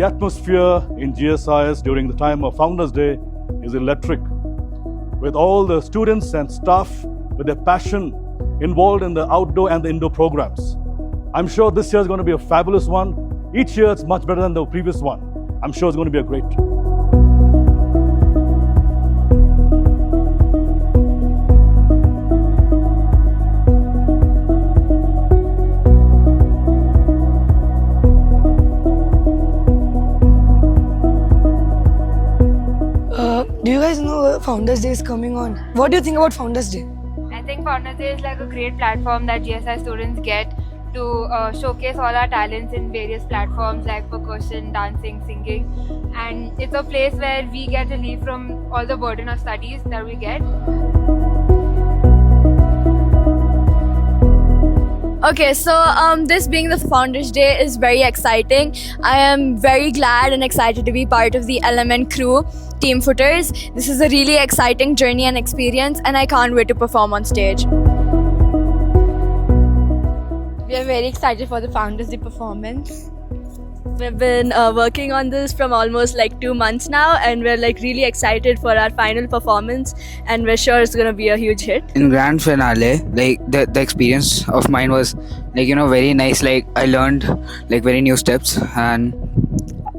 The atmosphere in GSIS during the time of Founders Day is electric, with all the students and staff with their passion involved in the outdoor and the indoor programs. I'm sure this year is going to be a fabulous one. Each year it's much better than the previous one. I'm sure it's going to be a great. Do you guys know Founders Day is coming on? What do you think about Founders Day? I think Founders Day is like a great platform that GSI students get to showcase all our talents in various platforms like percussion, dancing, singing, and it's a place where we get relief from all the burden of studies that we get. Okay, so this being the Founders Day is very exciting. I am very glad and excited to be part of the Element crew, Team Footers. This is a really exciting journey and experience, and I can't wait to perform on stage. We are very excited for the Founders Day performance. We've been working on this from almost like 2 months now, and we're like really excited for our final performance, and we're sure it's gonna be a huge hit. In grand finale, like the experience of mine was like, you know, very nice. Like I learned like very new steps, and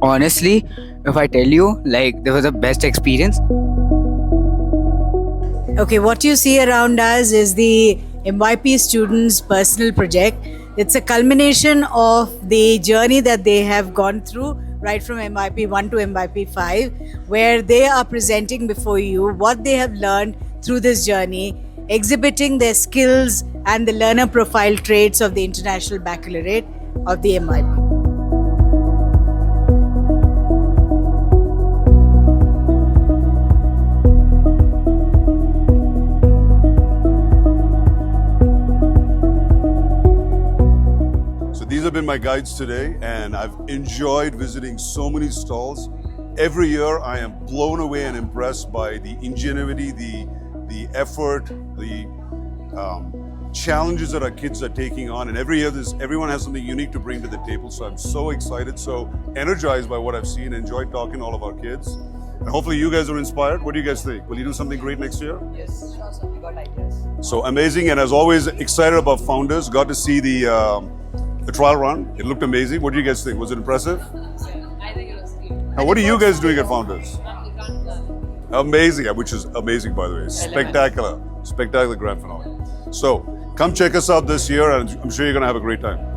honestly, if I tell you, like there was the best experience. Okay, what you see around us is the MYP students' personal project. It's a culmination of the journey that they have gone through right from MYP 1 to MYP 5, where they are presenting before you what they have learned through this journey, exhibiting their skills and the learner profile traits of the International Baccalaureate of the MYP. These have been my guides today, and I've enjoyed visiting so many stalls. Every year I am blown away and impressed by the ingenuity, the effort, the challenges that our kids are taking on, and every year everyone has something unique to bring to the table. So I'm so excited, so energized by what I've seen. Enjoyed talking to all of our kids, and hopefully you guys are inspired. What do you guys think? Will you do something great next year? Yes, sure, we got ideas. So amazing, and as always, excited about Founders. Got to see the trial run. It looked amazing. What do you guys think? Was it impressive? I think it was cute. And what are you guys doing at Founders? Amazing, which is amazing, by the way. Spectacular. Spectacular grand finale. So come check us out this year, and I'm sure you're going to have a great time.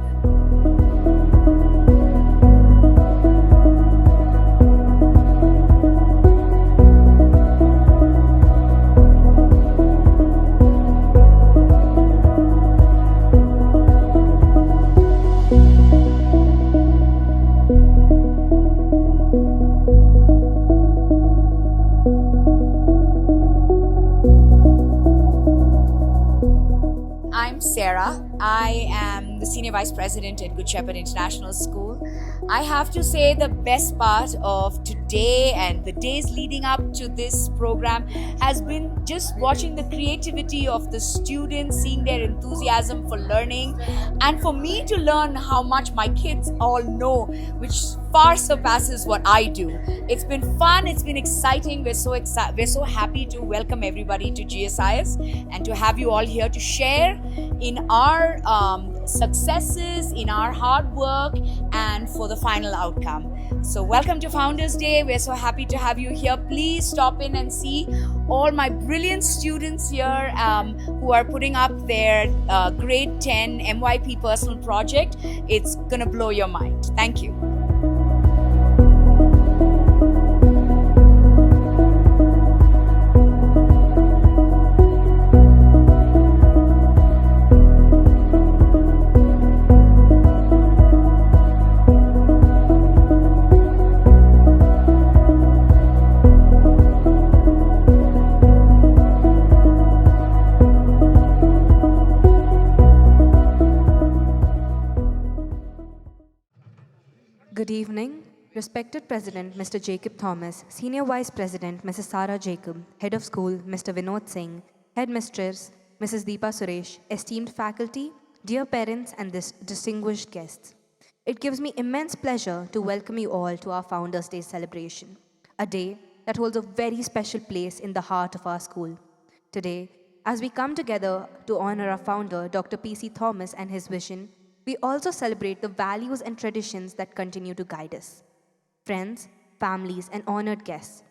I'm Sarah. I am the Senior Vice President at Good Shepherd International School. I have to say the best part of today and the days leading up to this program has been just watching the creativity of the students, seeing their enthusiasm for learning, and for me to learn how much my kids all know, which far surpasses what I do. It's been fun, it's been exciting. We're so happy to welcome everybody to GSIS and to have you all here to share in our successes, in our hard work, and for the final outcome. So welcome to Founders Day. We're so happy to have you here. Please stop in and see all my brilliant students here who are putting up their grade 10 MYP personal project. It's gonna blow your mind. Thank you. Good evening. Respected President Mr. Jacob Thomas, Senior Vice President Mrs. Sarah Jacob, Head of School Mr. Vinod Singh, Headmistress Mrs. Deepa Suresh, esteemed faculty, dear parents and distinguished guests. It gives me immense pleasure to welcome you all to our Founders' Day celebration, a day that holds a very special place in the heart of our school. Today, as we come together to honor our founder, Dr. P.C. Thomas, and his vision, we also celebrate the values and traditions that continue to guide us. Friends, families, and honored guests,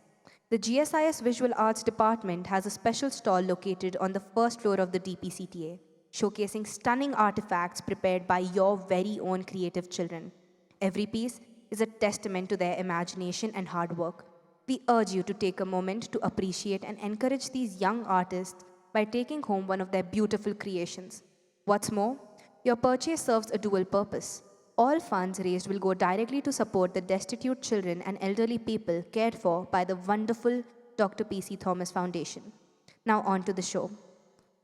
the GSIS Visual Arts Department has a special stall located on the first floor of the DPCTA, showcasing stunning artifacts prepared by your very own creative children. Every piece is a testament to their imagination and hard work. We urge you to take a moment to appreciate and encourage these young artists by taking home one of their beautiful creations. What's more, your purchase serves a dual purpose. All funds raised will go directly to support the destitute children and elderly people cared for by the wonderful Dr. P.C. Thomas Foundation. Now on to the show.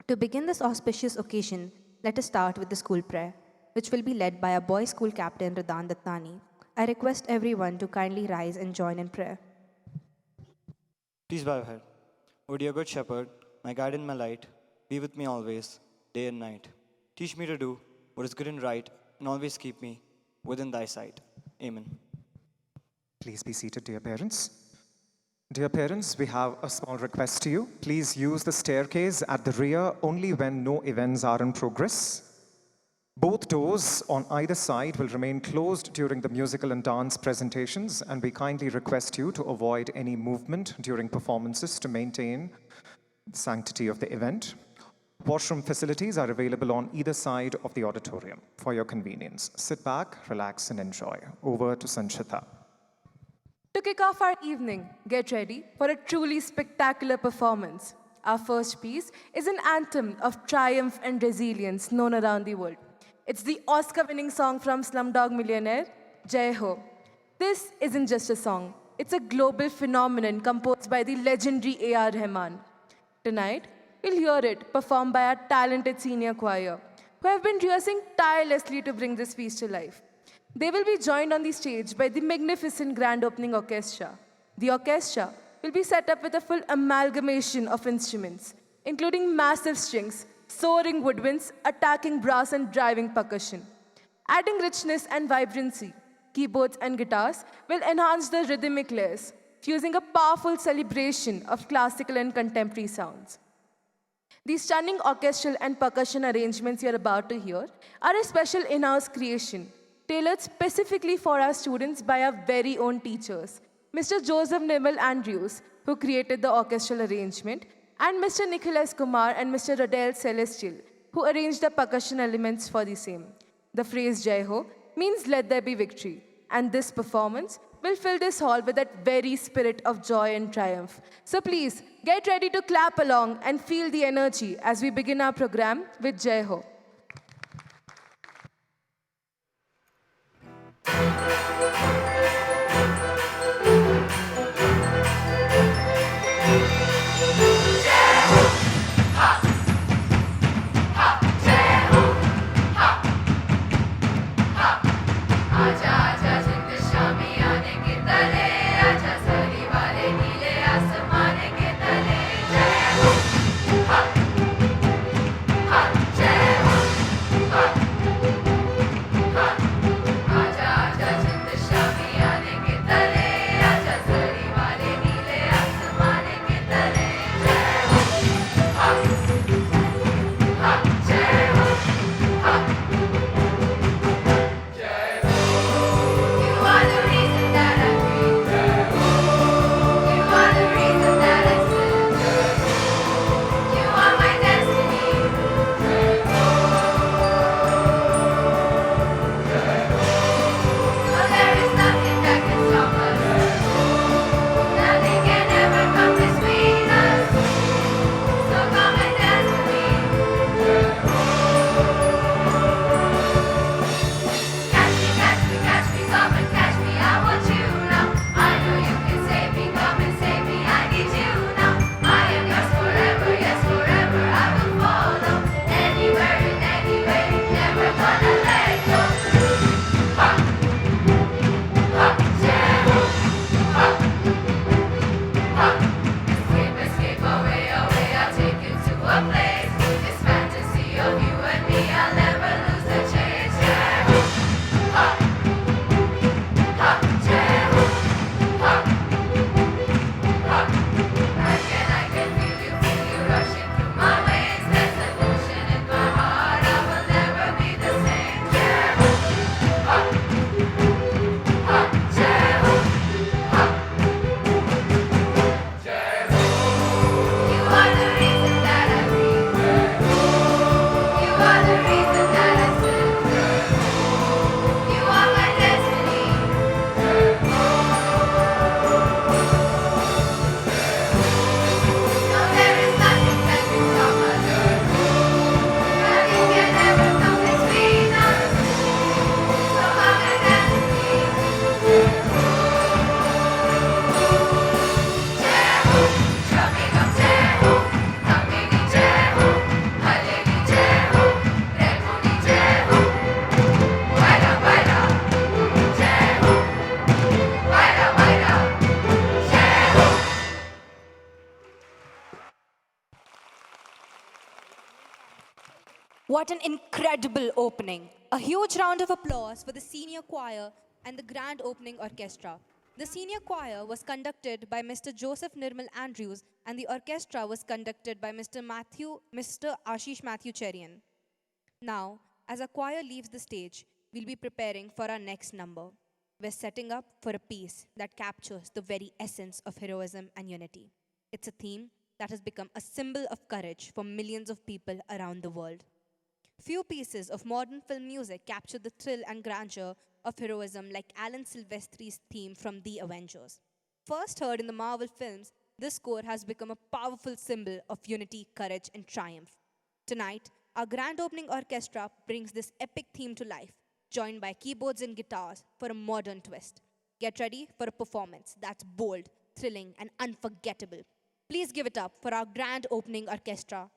To begin this auspicious occasion, let us start with the school prayer, which will be led by our boys' school captain Radhan Dattani. I request everyone to kindly rise and join in prayer. Please bow your head. O dear good shepherd, my guide and my light, be with me always, day and night. Teach me to do what is good and right, and always keep me within thy sight. Amen. Please be seated, dear parents. Dear parents, we have a small request to you. Please use the staircase at the rear only when no events are in progress. Both doors on either side will remain closed during the musical and dance presentations, and we kindly request you to avoid any movement during performances to maintain the sanctity of the event. Washroom facilities are available on either side of the auditorium for your convenience. Sit back, relax, and enjoy. Over to Sanchita. To kick off our evening, get ready for a truly spectacular performance. Our first piece is an anthem of triumph and resilience known around the world. It's the Oscar-winning song from Slumdog Millionaire, Jai Ho. This isn't just a song. It's a global phenomenon composed by the legendary A.R. Rahman. Tonight, we'll hear it performed by our talented senior choir, who have been rehearsing tirelessly to bring this piece to life. They will be joined on the stage by the magnificent grand opening orchestra. The orchestra will be set up with a full amalgamation of instruments, including massive strings, soaring woodwinds, attacking brass, and driving percussion. Adding richness and vibrancy, keyboards and guitars will enhance the rhythmic layers, fusing a powerful celebration of classical and contemporary sounds. These stunning orchestral and percussion arrangements you're about to hear are a special in-house creation, tailored specifically for our students by our very own teachers, Mr. Joseph Nimble Andrews, who created the orchestral arrangement, and Mr. Nicholas Kumar and Mr. Rodel Celestial, who arranged the percussion elements for the same. The phrase Jai Ho means let there be victory, and this performance will fill this hall with that very spirit of joy and triumph. So please, get ready to clap along and feel the energy as we begin our program with Jai Ho. Jai Ho! What an incredible opening. A huge round of applause for the senior choir and the grand opening orchestra. The senior choir was conducted by Mr. Joseph Nirmal Andrews and the orchestra was conducted by Mr. Ashish Matthew Cherian. Now, as our choir leaves the stage, we'll be preparing for our next number. We're setting up for a piece that captures the very essence of heroism and unity. It's a theme that has become a symbol of courage for millions of people around the world. Few pieces of modern film music capture the thrill and grandeur of heroism like Alan Silvestri's theme from The Avengers. First heard in the Marvel films, this score has become a powerful symbol of unity, courage, and triumph. Tonight, our grand opening orchestra brings this epic theme to life, joined by keyboards and guitars for a modern twist. Get ready for a performance that's bold, thrilling, and unforgettable. Please give it up for our grand opening orchestra.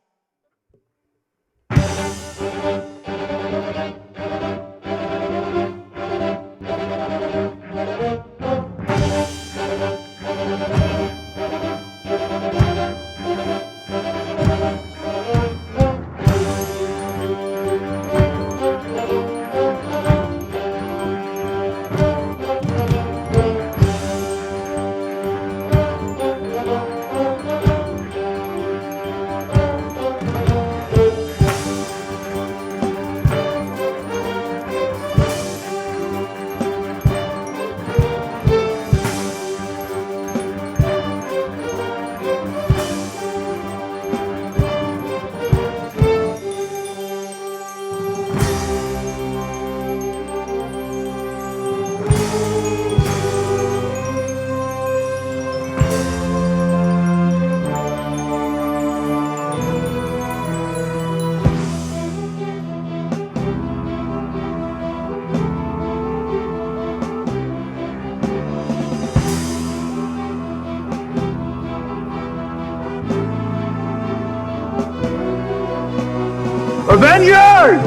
Avengers!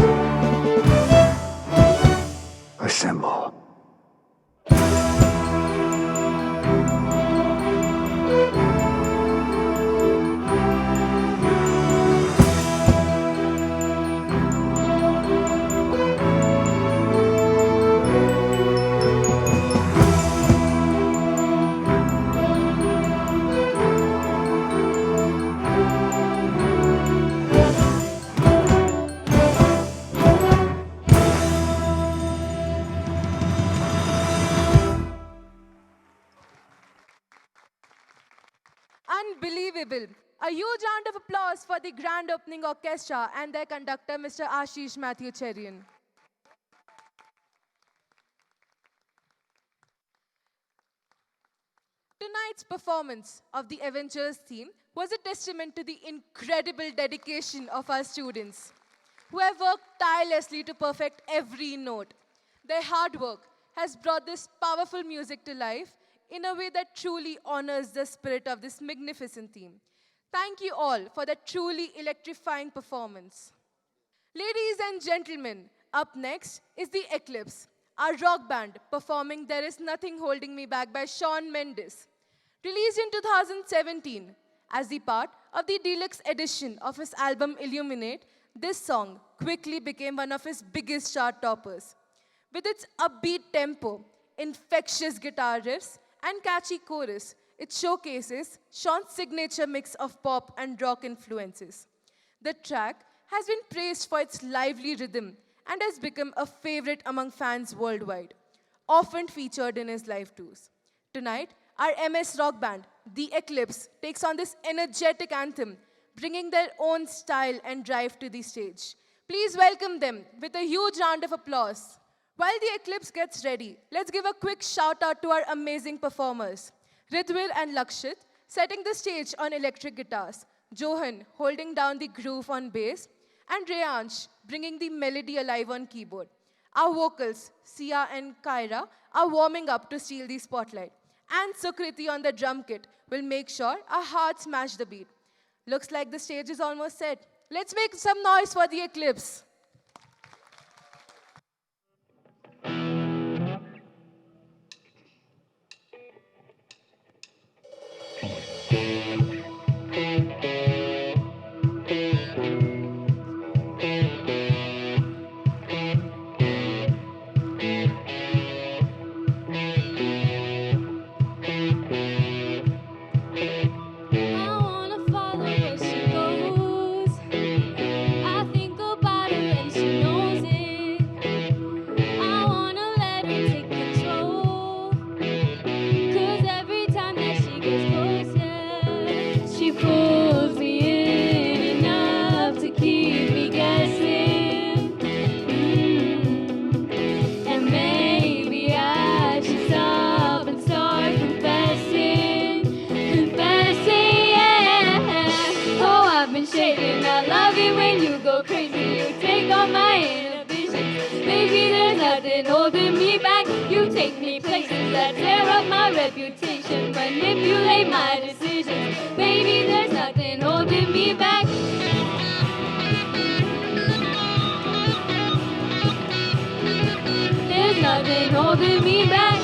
Assemble. Unbelievable. A huge round of applause for the grand opening orchestra and their conductor, Mr. Ashish Matthew Cherian. Tonight's performance of the Avengers theme was a testament to the incredible dedication of our students, who have worked tirelessly to perfect every note. Their hard work has brought this powerful music to life in a way that truly honors the spirit of this magnificent theme. Thank you all for that truly electrifying performance. Ladies and gentlemen, up next is The Eclipse, our rock band performing There Is Nothing Holding Me Back by Shawn Mendes. Released in 2017 as the part of the deluxe edition of his album Illuminate, this song quickly became one of his biggest chart toppers. With its upbeat tempo, infectious guitar riffs, and catchy chorus, it showcases Shawn's signature mix of pop and rock influences. The track has been praised for its lively rhythm and has become a favorite among fans worldwide, often featured in his live tours. Tonight, our MS rock band, The Eclipse, takes on this energetic anthem, bringing their own style and drive to the stage. Please welcome them with a huge round of applause. While The Eclipse gets ready, let's give a quick shout out to our amazing performers. Ridhvir and Lakshit setting the stage on electric guitars, Johan holding down the groove on bass, and Reyansh bringing the melody alive on keyboard. Our vocals, Sia and Kyra, are warming up to steal the spotlight. And Sukriti on the drum kit will make sure our hearts match the beat. Looks like the stage is almost set. Let's make some noise for The Eclipse. crazy. You take all my inhibitions. Baby, there's nothing holding me back. You take me places that tear up my reputation, manipulate my decisions. Baby, there's nothing holding me back. There's nothing holding me back.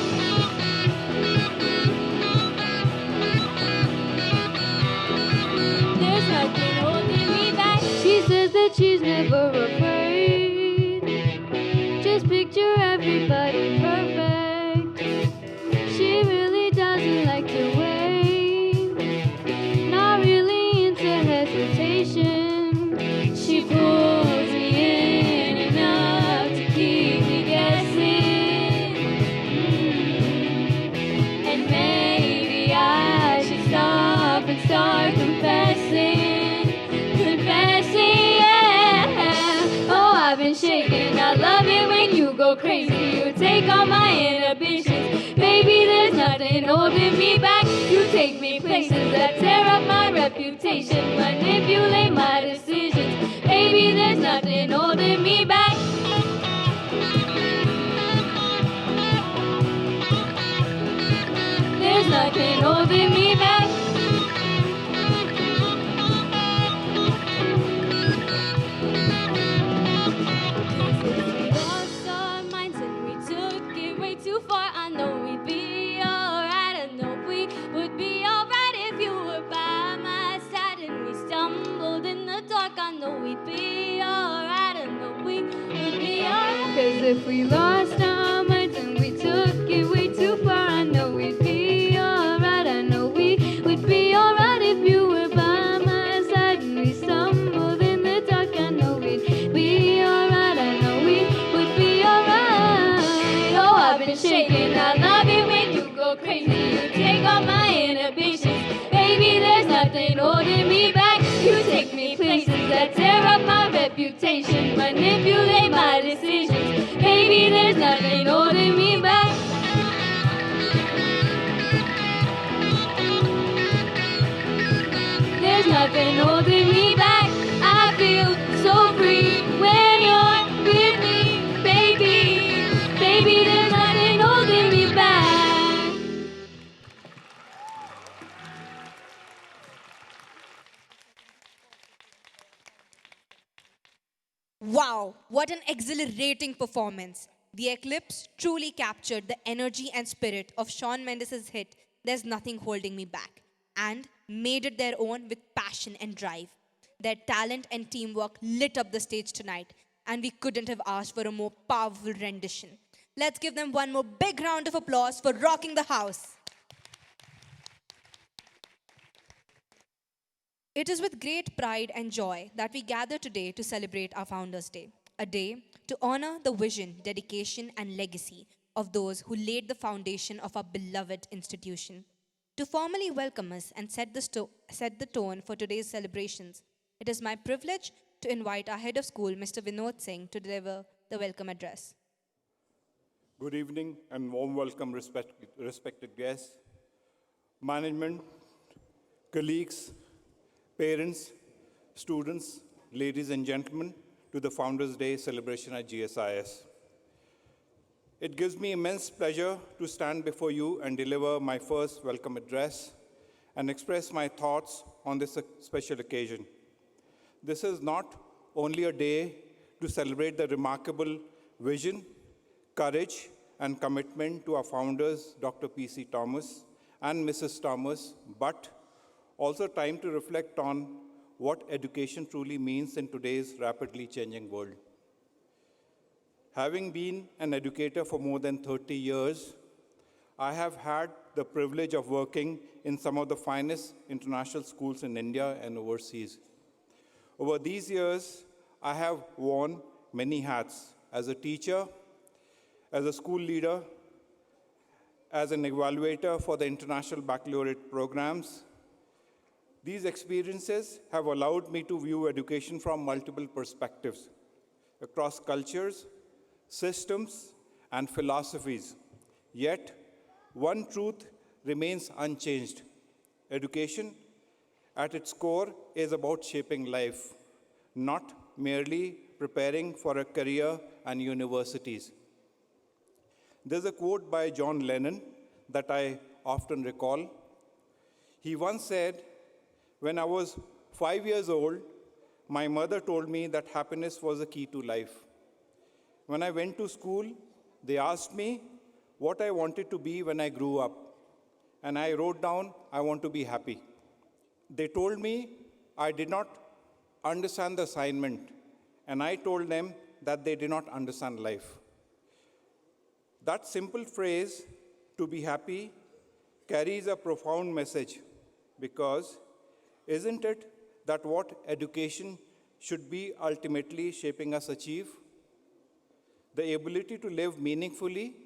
There's nothing holding me back. She says that she's never afraid. Just picture everybody perfect. She really doesn't like the wait. Not really into hesitation. She pulls me in enough to keep me guessing. And maybe I should stop and start confessing. Confessing, yeah. Oh, I've been shaking. I love it when you go crazy. You take all my inhibitions. Baby, there's nothing holding me back. You take me places that tear up my reputation, manipulate my decisions. Baby, there's nothing holding me back. There's nothing holding me back. We lost our minds and we took it way too far. I know we'd be alright. I know we would be alright if you were by my side. And we stumbled in the dark. I know we'd be alright. I know we would be alright. 'Cause if we lost our minds and we took it way too far, I know we'd be alright. I know we would be alright if you were by my side. And we stumbled in the dark. I know we'd be alright. I know we would be alright. Oh, I've been shaking. I love it when you go crazy. You take all my inhibitions. Baby, there's nothing holding me back. You take me places that tear up my reputation, manipulate my decisions. Baby, there's nothing holding me back. There's nothing holding me back. I feel so free when you're with me, baby. Baby, there's nothing holding me back. Wow, what an exhilarating performance. The Eclipse truly captured the energy and spirit of Shawn Mendes' hit, There's Nothing Holding Me Back, and made it their own with passion and drive. Their talent and teamwork lit up the stage tonight, and we couldn't have asked for a more powerful rendition. Let's give them one more big round of applause for rocking the house. It is with great pride and joy that we gather today to celebrate our Founders' Day, a day to honor the vision, dedication, and legacy of those who laid the foundation of our beloved institution. To formally welcome us and set the tone for today's celebrations, it is my privilege to invite our head of school, Mr. Vinod Singh, to deliver the welcome address. Good evening and warm welcome, respected guests, management, colleagues, parents, students, ladies and gentlemen, to the Founders' Day celebration at GSIS. It gives me immense pleasure to stand before you and deliver my first welcome address and express my thoughts on this special occasion. This is not only a day to celebrate the remarkable vision, courage, and commitment to our founders, Dr. P.C. Thomas and Mrs. Thomas, but also time to reflect on what education truly means in today's rapidly changing world. Having been an educator for more than 30 years, I have had the privilege of working in some of the finest international schools in India and overseas. Over these years, I have worn many hats as a teacher, as a school leader, as an evaluator for the international baccalaureate programs. These experiences have allowed me to view education from multiple perspectives, across cultures, systems, and philosophies. Yet, one truth remains unchanged. Education, at its core, is about shaping life, not merely preparing for a career and universities. There's a quote by John Lennon that I often recall. He once said, "When I was 5 years old, my mother told me that happiness was the key to life. When I went to school, they asked me what I wanted to be when I grew up, and I wrote down, I want to be happy. They told me I did not understand the assignment, and I told them that they did not understand life." That simple phrase, to be happy, carries a profound message, because isn't it that what education should be ultimately shaping us achieve? The ability to live meaningfully,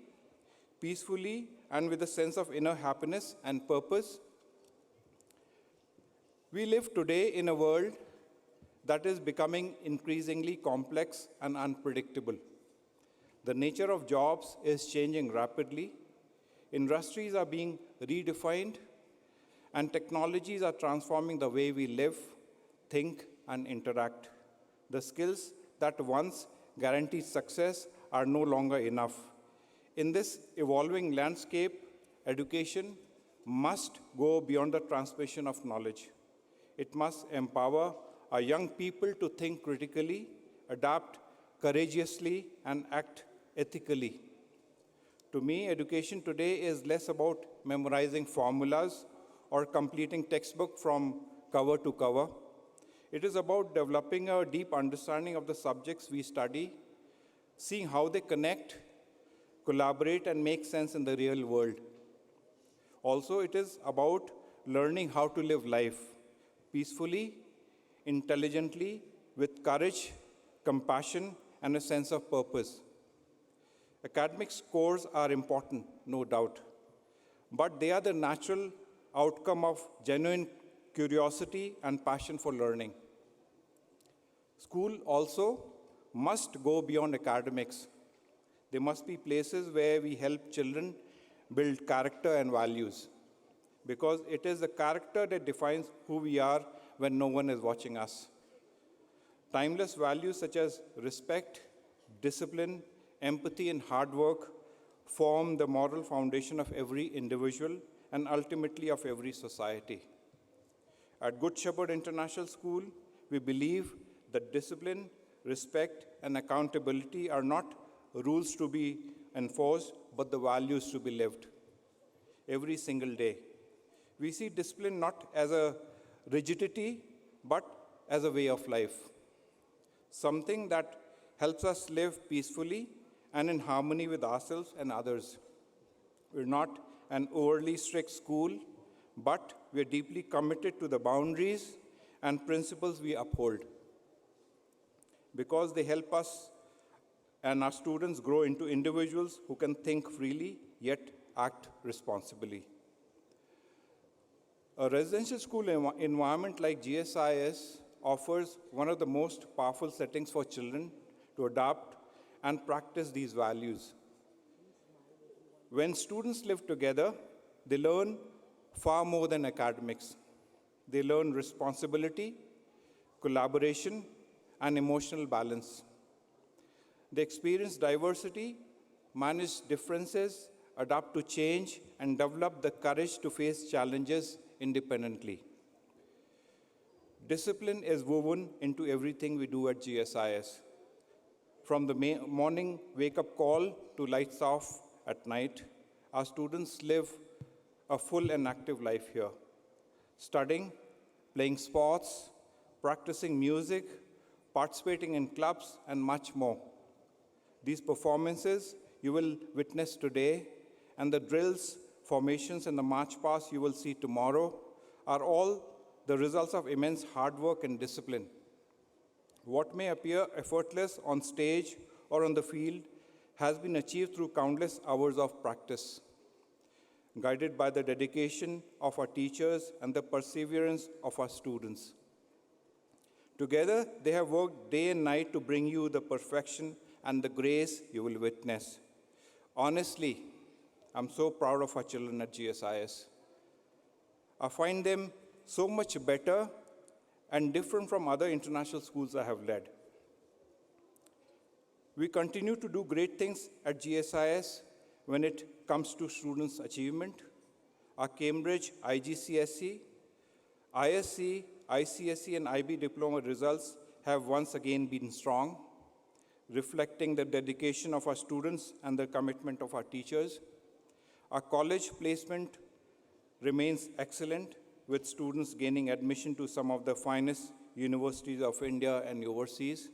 peacefully, and with a sense of inner happiness and purpose. We live today in a world that is becoming increasingly complex and unpredictable. The nature of jobs is changing rapidly. Industries are being redefined, and technologies are transforming the way we live, think, and interact. The skills that once guaranteed success are no longer enough. In this evolving landscape, education must go beyond the transmission of knowledge. It must empower our young people to think critically, adapt courageously, and act ethically. To me, education today is less about memorizing formulas or completing textbook from cover to cover. It is about developing a deep understanding of the subjects we study, seeing how they connect, collaborate, and make sense in the real world. Also, it is about learning how to live life peacefully, intelligently, with courage, compassion, and a sense of purpose. Academic scores are important, no doubt, but they are the natural outcome of genuine curiosity and passion for learning. School also must go beyond academics. There must be places where we help children build character and values, because it is the character that defines who we are when no one is watching us. Timeless values such as respect, discipline, empathy, and hard work form the moral foundation of every individual and ultimately of every society. At Good Shepherd International School, we believe that discipline, respect, and accountability are not rules to be enforced, but the values to be lived every single day. We see discipline not as a rigidity, but as a way of life, something that helps us live peacefully and in harmony with ourselves and others. We're not an overly strict school, but we're deeply committed to the boundaries and principles we uphold, because they help us and our students grow into individuals who can think freely yet act responsibly. A residential school environment like GSIS offers one of the most powerful settings for children to adopt and practice these values. When students live together, they learn far more than academics. They learn responsibility, collaboration, and emotional balance. They experience diversity, manage differences, adapt to change, and develop the courage to face challenges independently. Discipline is woven into everything we do at GSIS. From the morning wake-up call to lights off at night, our students live a full and active life here, studying, playing sports, practicing music, participating in clubs, and much more. These performances you will witness today, and the drills, formations, and the march past you will see tomorrow are all the results of immense hard work and discipline. What may appear effortless on stage or on the field has been achieved through countless hours of practice, guided by the dedication of our teachers and the perseverance of our students. Together, they have worked day and night to bring you the perfection and the grace you will witness. Honestly, I'm so proud of our children at GSIS. I find them so much better and different from other international schools I have led. We continue to do great things at GSIS when it comes to students' achievement. Our Cambridge IGCSE, ISC, ICSE, and IB diploma results have once again been strong, reflecting the dedication of our students and the commitment of our teachers. Our college placement remains excellent, with students gaining admission to some of the finest universities of India and overseas.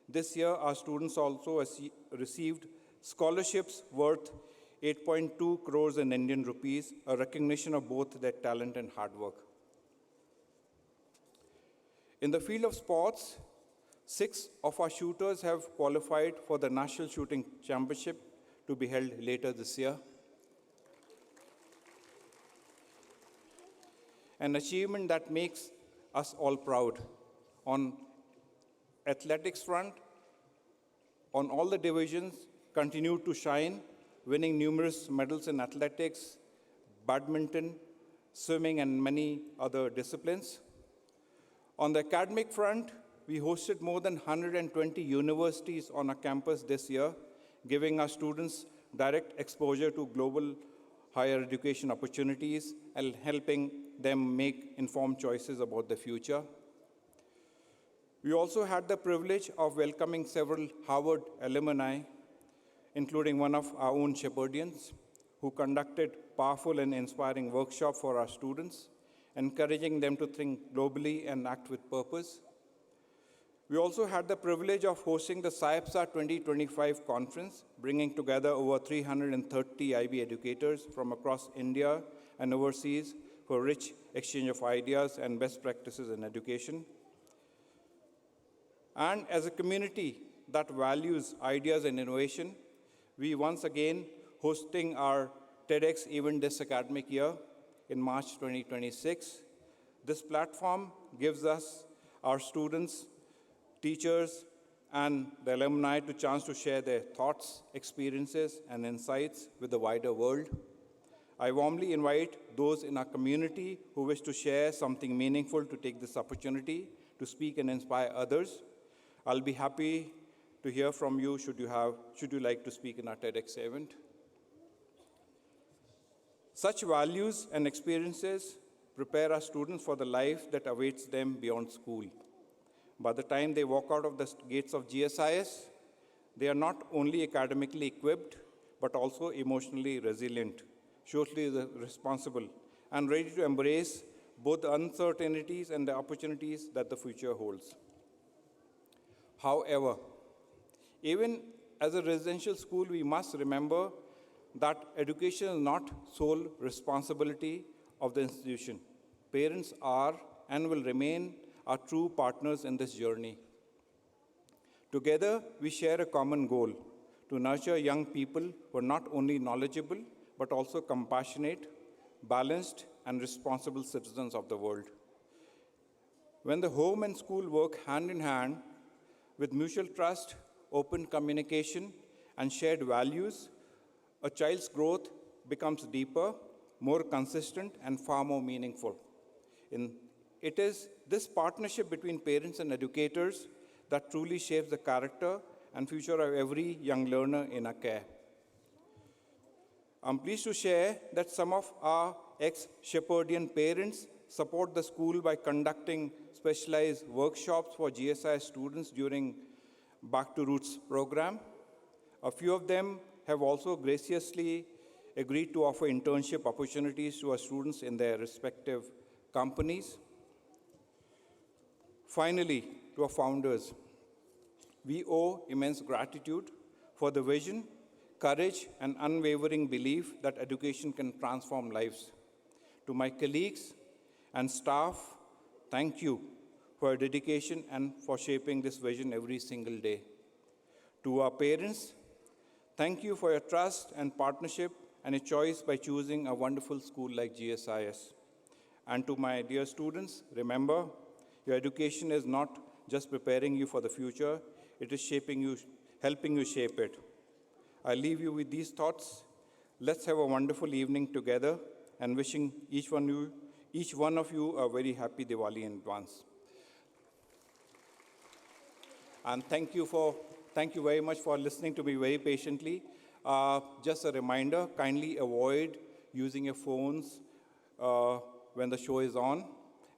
This year, our students also received scholarships worth 8.2 crores in Indian rupees, a recognition of both their talent and hard work. In the field of sports, 6 of our shooters have qualified for the National Shooting Championship to be held later this year. An achievement that makes us all proud. On athletics front, on all the divisions, continued to shine, winning numerous medals in athletics, badminton, swimming, and many other disciplines. On the academic front, we hosted more than 120 universities on our campus this year, giving our students direct exposure to global higher education opportunities and helping them make informed choices about the future. We also had the privilege of welcoming several Harvard alumni, including one of our own Shepardians, who conducted powerful and inspiring workshops for our students, encouraging them to think globally and act with purpose. We also had the privilege of hosting the SAIPSA 2025 conference, bringing together over 330 IB educators from across India and overseas for rich exchange of ideas and best practices in education. And as a community that values ideas and innovation, we once again hosting our TEDx event this academic year in March 2026. This platform gives us, our students, teachers, and the alumni a chance to share their thoughts, experiences, and insights with the wider world. I warmly invite those in our community who wish to share something meaningful to take this opportunity to speak and inspire others. I'll be happy to hear from you should you like to speak in our TEDx event. Such values and experiences prepare our students for the life that awaits them beyond school. By the time they walk out of the gates of GSIS, they are not only academically equipped, but also emotionally resilient, socially responsible, and ready to embrace both the uncertainties and the opportunities that the future holds. However, even as a residential school, we must remember that education is not sole responsibility of the institution. Parents are and will remain our true partners in this journey. Together, we share a common goal: to nurture young people who are not only knowledgeable, but also compassionate, balanced, and responsible citizens of the world. When the home and school work hand in hand with mutual trust, open communication, and shared values, a child's growth becomes deeper, more consistent, and far more meaningful. It is this partnership between parents and educators that truly shapes the character and future of every young learner in our care. I'm pleased to share that some of our ex-Shepardian parents support the school by conducting specialized workshops for GSI students during Back to Roots program. A few of them have also graciously agreed to offer internship opportunities to our students in their respective companies. Finally, to our founders, we owe immense gratitude for the vision, courage, and unwavering belief that education can transform lives. To my colleagues and staff, thank you for your dedication and for shaping this vision every single day. To our parents, thank you for your trust and partnership and a choice by choosing a wonderful school like GSIS. And to my dear students, remember, your education is not just preparing you for the future, it is shaping you, helping you shape it. I leave you with these thoughts. Let's have a wonderful evening together and wishing each one of you a very happy Diwali in advance. And thank you for Thank you very much for listening to me very patiently. Just a reminder, kindly avoid using your phones when the show is on,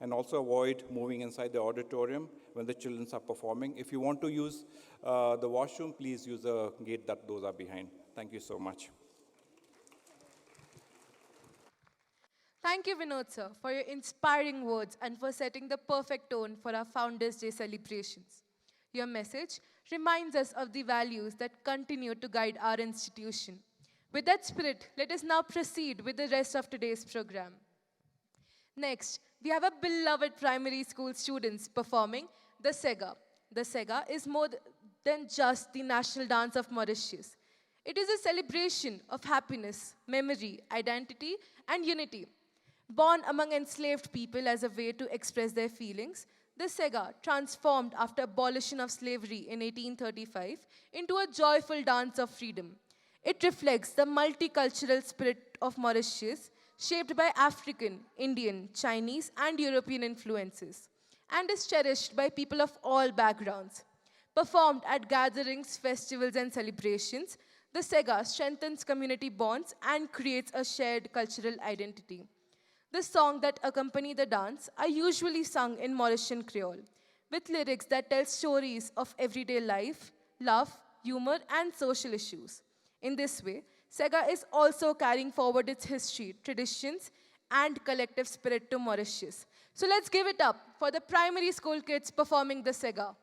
and also avoid moving inside the auditorium when the children are performing. If you want to use the washroom, please use the gate that those are behind. Thank you so much. Thank you, Vinod sir, for your inspiring words and for setting the perfect tone for our Founders Day celebrations. Your message reminds us of the values that continue to guide our institution. With that spirit, let us now proceed with the rest of today's program. Next, we have our beloved primary school students performing the Sega. The Sega is more than just the national dance of Mauritius. It is a celebration of happiness, memory, identity, and unity. Born among enslaved people as a way to express their feelings, the Sega transformed after abolition of slavery in 1835 into a joyful dance of freedom. It reflects the multicultural spirit of Mauritius, shaped by African, Indian, Chinese, and European influences, and is cherished by people of all backgrounds. Performed at gatherings, festivals, and celebrations, the Sega strengthens community bonds and creates a shared cultural identity. The songs that accompany the dance are usually sung in Mauritian Creole, with lyrics that tell stories of everyday life, love, humor, and social issues. In this way, Sega is also carrying forward its history, traditions, and collective spirit to Mauritius. So let's give it up for the primary school kids performing the Sega.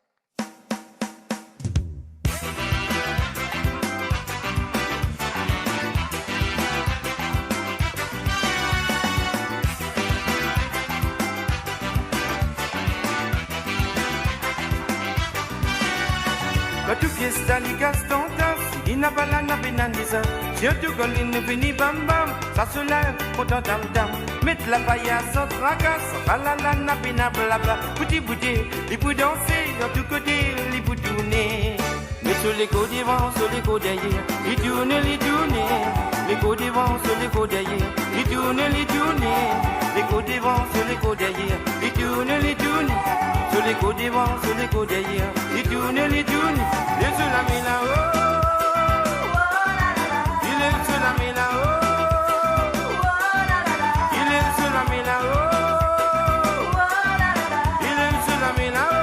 Batu fiesta li gaston tas, ina balana benaniza. Surtout quand il ne finit bam bam, ça se lève, content tam tam. Mettre la paillasse sans tracasse, balala na bina blabla. Bouti bouti, il peut danser, dans tous côtés, il peut tourner. Mais sur les côtés devant, sur les côtés derrière, il tourne, il tourne. Les côtés devant, sur les côtés derrière, il tourne, il tourne. Les côtés devant, sur les côtés derrière, il tourne, il tourne. Sur les côtés devant, sur les côtés derrière, il tourne, il tourne. Il est sur la main là-haut, il est sur la main là-haut, il est sur la main là-haut, il est sur la main là-haut.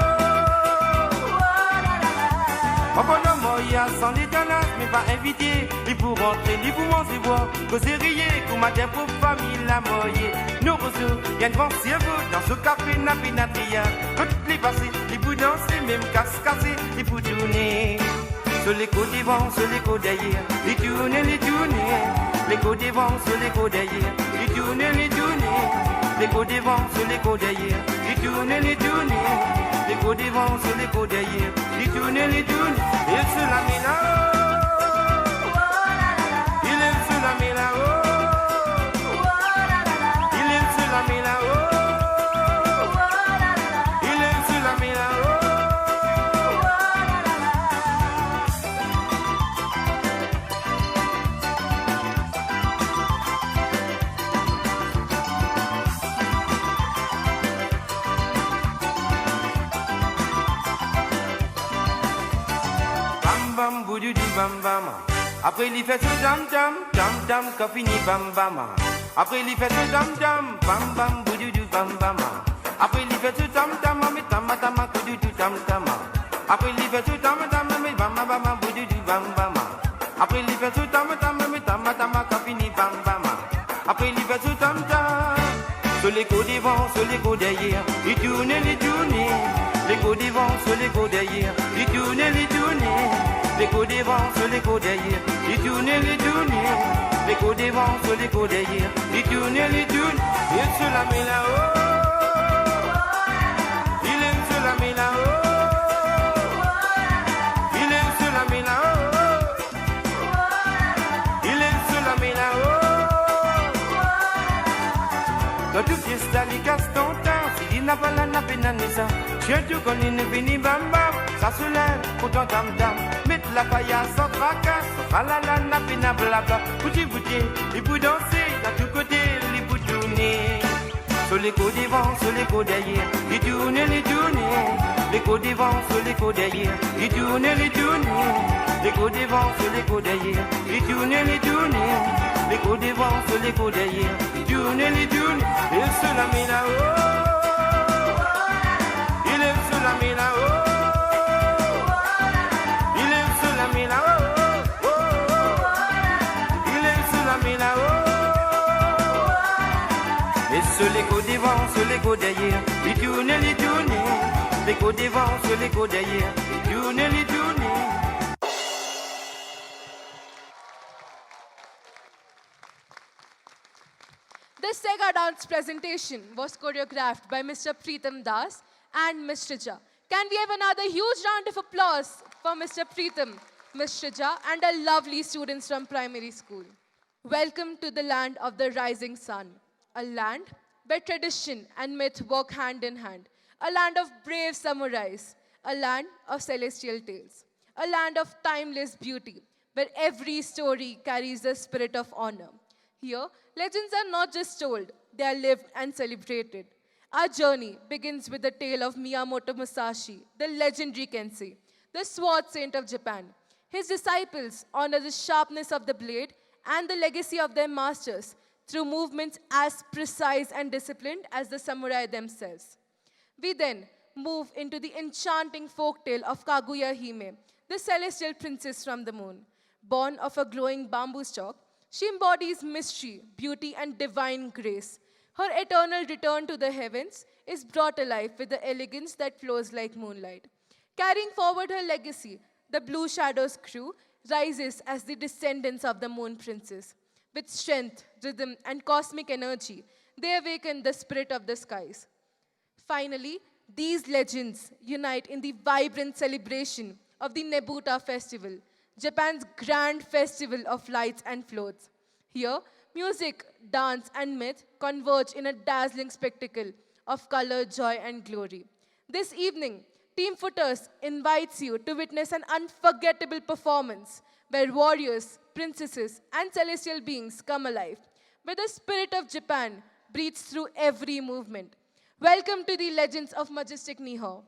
Pendant Moya sans l'étonnance, mais pas invité, il pour rentrer, il pour manger boire, causer rier, pour matin pour famille la moyer. Nous reçus, y'a une vent cerveau dans ce café n'a pinatria. Toutes les passés, les pour danser, même casse-cassé, les pour tourner. Sur les côtés devant, sur les côtés derrière, les tourner, les tourner. Les côtés devant, sur les côtés derrière, les tourner, les tourner. Les côtés devant, sur les côtés derrière, les tourner, les tourner. Les côtés devant, sur les côtés derrière, les tourner, les tourner. Et sur la main là-haut, il est sur la main là-haut, il est sur la main là-haut, il est sur la main là-haut. Bam boudu du bam bam. Après il fait ce jam jam, jam jam, quand fini bam bam. Après il fait ce jam jam, bam bam boudu du bam bam. Après il fait ce jam jam, mais tama tama boudu du jam jam. Après il fait ce jam jam, mais bam bam boudu du bam bam. Après il fait ce jam jam, mais tama tama quand fini bam bam. Après il fait ce jam jam. Sur les côtés devant, sur les côtés derrière, il tourne, il tourne. Les côtés devant, sur les côtés derrière, il tourne, il tourne. Les côtés devant, sur les côtés derrière, il tourne, il tourne. Les côtés devant, sur les côtés derrière, il tourne, il tourne. Il est sur la main là-haut, il est sur la main là-haut, il est sur la main là-haut, il est sur la main là-haut. Quand tu fiesta li gaston tas, il n'a pas la napenanisa. Surtout quand il ne finit bam bam, ça se lève, content tam tam. Mettre la paillasse sans tracasse, balala napena blabla. Bouti bouti, il peut danser, dans tous côtés, il peut tourner. Sur les côtés devant, sur les côtés derrière, il tourne, il tourne. l'écho devant sur l'écho derrière, il tourne, l'écho devant sur l'écho derrière, il tourne, l'écho devant sur l'écho derrière, il tourne, il se la met là-haut, il se la met là-haut, il se la met là-haut, il se la met là-haut, et sur l'écho devant sur l'écho derrière, il tourne, l'écho devant sur l'écho derrière, il tourne, The Sega dance presentation was choreographed by Mr. Preetham Das and Ms. Rija. Can we have another huge round of applause for Mr. Preetham, Ms. Rija, and our lovely students from primary school. Welcome to the land of the rising sun, a land where tradition and myth work hand in hand, a land of brave samurais, a land of celestial tales, a land of timeless beauty, where every story carries the spirit of honor. Here, legends are not just told, they are lived and celebrated. Our journey begins with the tale of Miyamoto Musashi, the legendary Kensei, the sword saint of Japan. His disciples honor the sharpness of the blade and the legacy of their masters through movements as precise and disciplined as the samurai themselves. We then move into the enchanting folktale of Kaguya Hime, the celestial princess from the moon. Born of a glowing bamboo stalk, she embodies mystery, beauty, and divine grace. Her eternal return to the heavens is brought alive with the elegance that flows like moonlight. Carrying forward her legacy, the Blue Shadows crew rises as the descendants of the Moon Princess. With strength, rhythm, and cosmic energy, they awaken the spirit of the skies. Finally, these legends unite in the vibrant celebration of the Nebuta Festival, Japan's grand festival of lights and floats. Here, music, dance, and myth converge in a dazzling spectacle of color, joy, and glory. This evening, Team Footers invites you to witness an unforgettable performance where warriors, princesses, and celestial beings come alive, where the spirit of Japan breathes through every movement. Welcome to the Legends of Majestic Nihon.